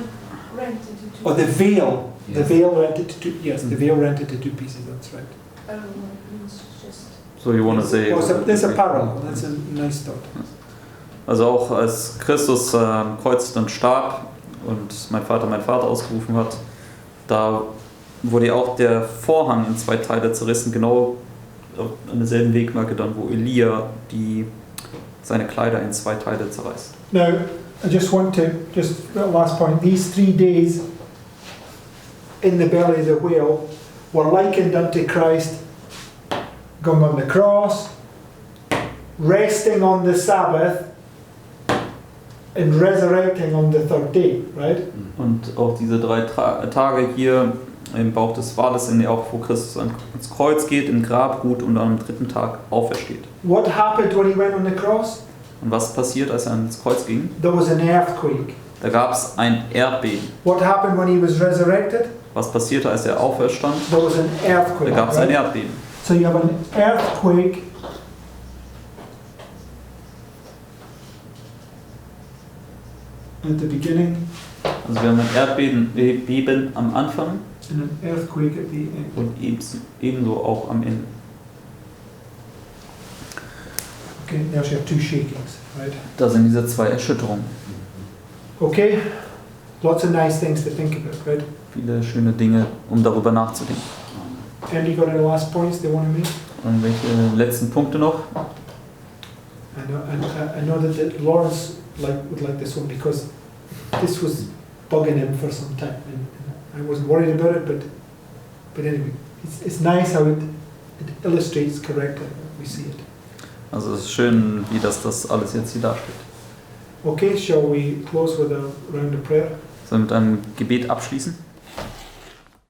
rent into 2 Oh, the pieces. veil. The Yes. veil rented to 2, yes, the veil rented to 2 pieces, that's right. I don't know what it means, just... So you want to say... Well, there's a parallel, that's a nice thought. Also auch als Christus am Kreuz dann starb und mein Vater ausgerufen hat, da wurde ja auch der Vorhang in 2 Teile zerrissen, genau an derselben Wegmarke dann, wo Elia seine Kleider in 2 Teile zerreißt. Now, I just want to, just last point, these 3 days in the belly of the whale were likened unto Christ going on the cross, resting on the Sabbath, and resurrecting on the 3rd day, right? Und auch diese 3 Tage hier im Bauch des Wales, in der auch wo Christus ans Kreuz geht, im Grab ruht und am 3. Tag aufersteht. What happened when he went on the cross? Und was passiert, als er ans Kreuz ging? There was an earthquake. Da gab es ein Erdbeben. What happened when he was resurrected? Was passierte, als er auferstand? There was an Da earthquake. gab es ein Right? Erdbeben. So you have an earthquake at the beginning Also wir haben ein Erdbeben am Anfang and an earthquake at the end. und ebenso auch am Ende. Okay, now you have two shakings, right? Da sind diese zwei Erschütterungen. Okay, lots of nice things to think about, right? Viele schöne Dinge, um darüber nachzudenken. Andy, got any last points they want to make? Und welche letzten Punkte noch? I know that Lawrence would like this one because this was bugging him for some time, and I wasn't worried about it, but anyway, it's nice how it illustrates correctly. We see it. Also es ist schön, wie das alles jetzt hier darstellt. Okay, shall we close with a round of prayer? Sollen wir mit einem Gebet abschließen?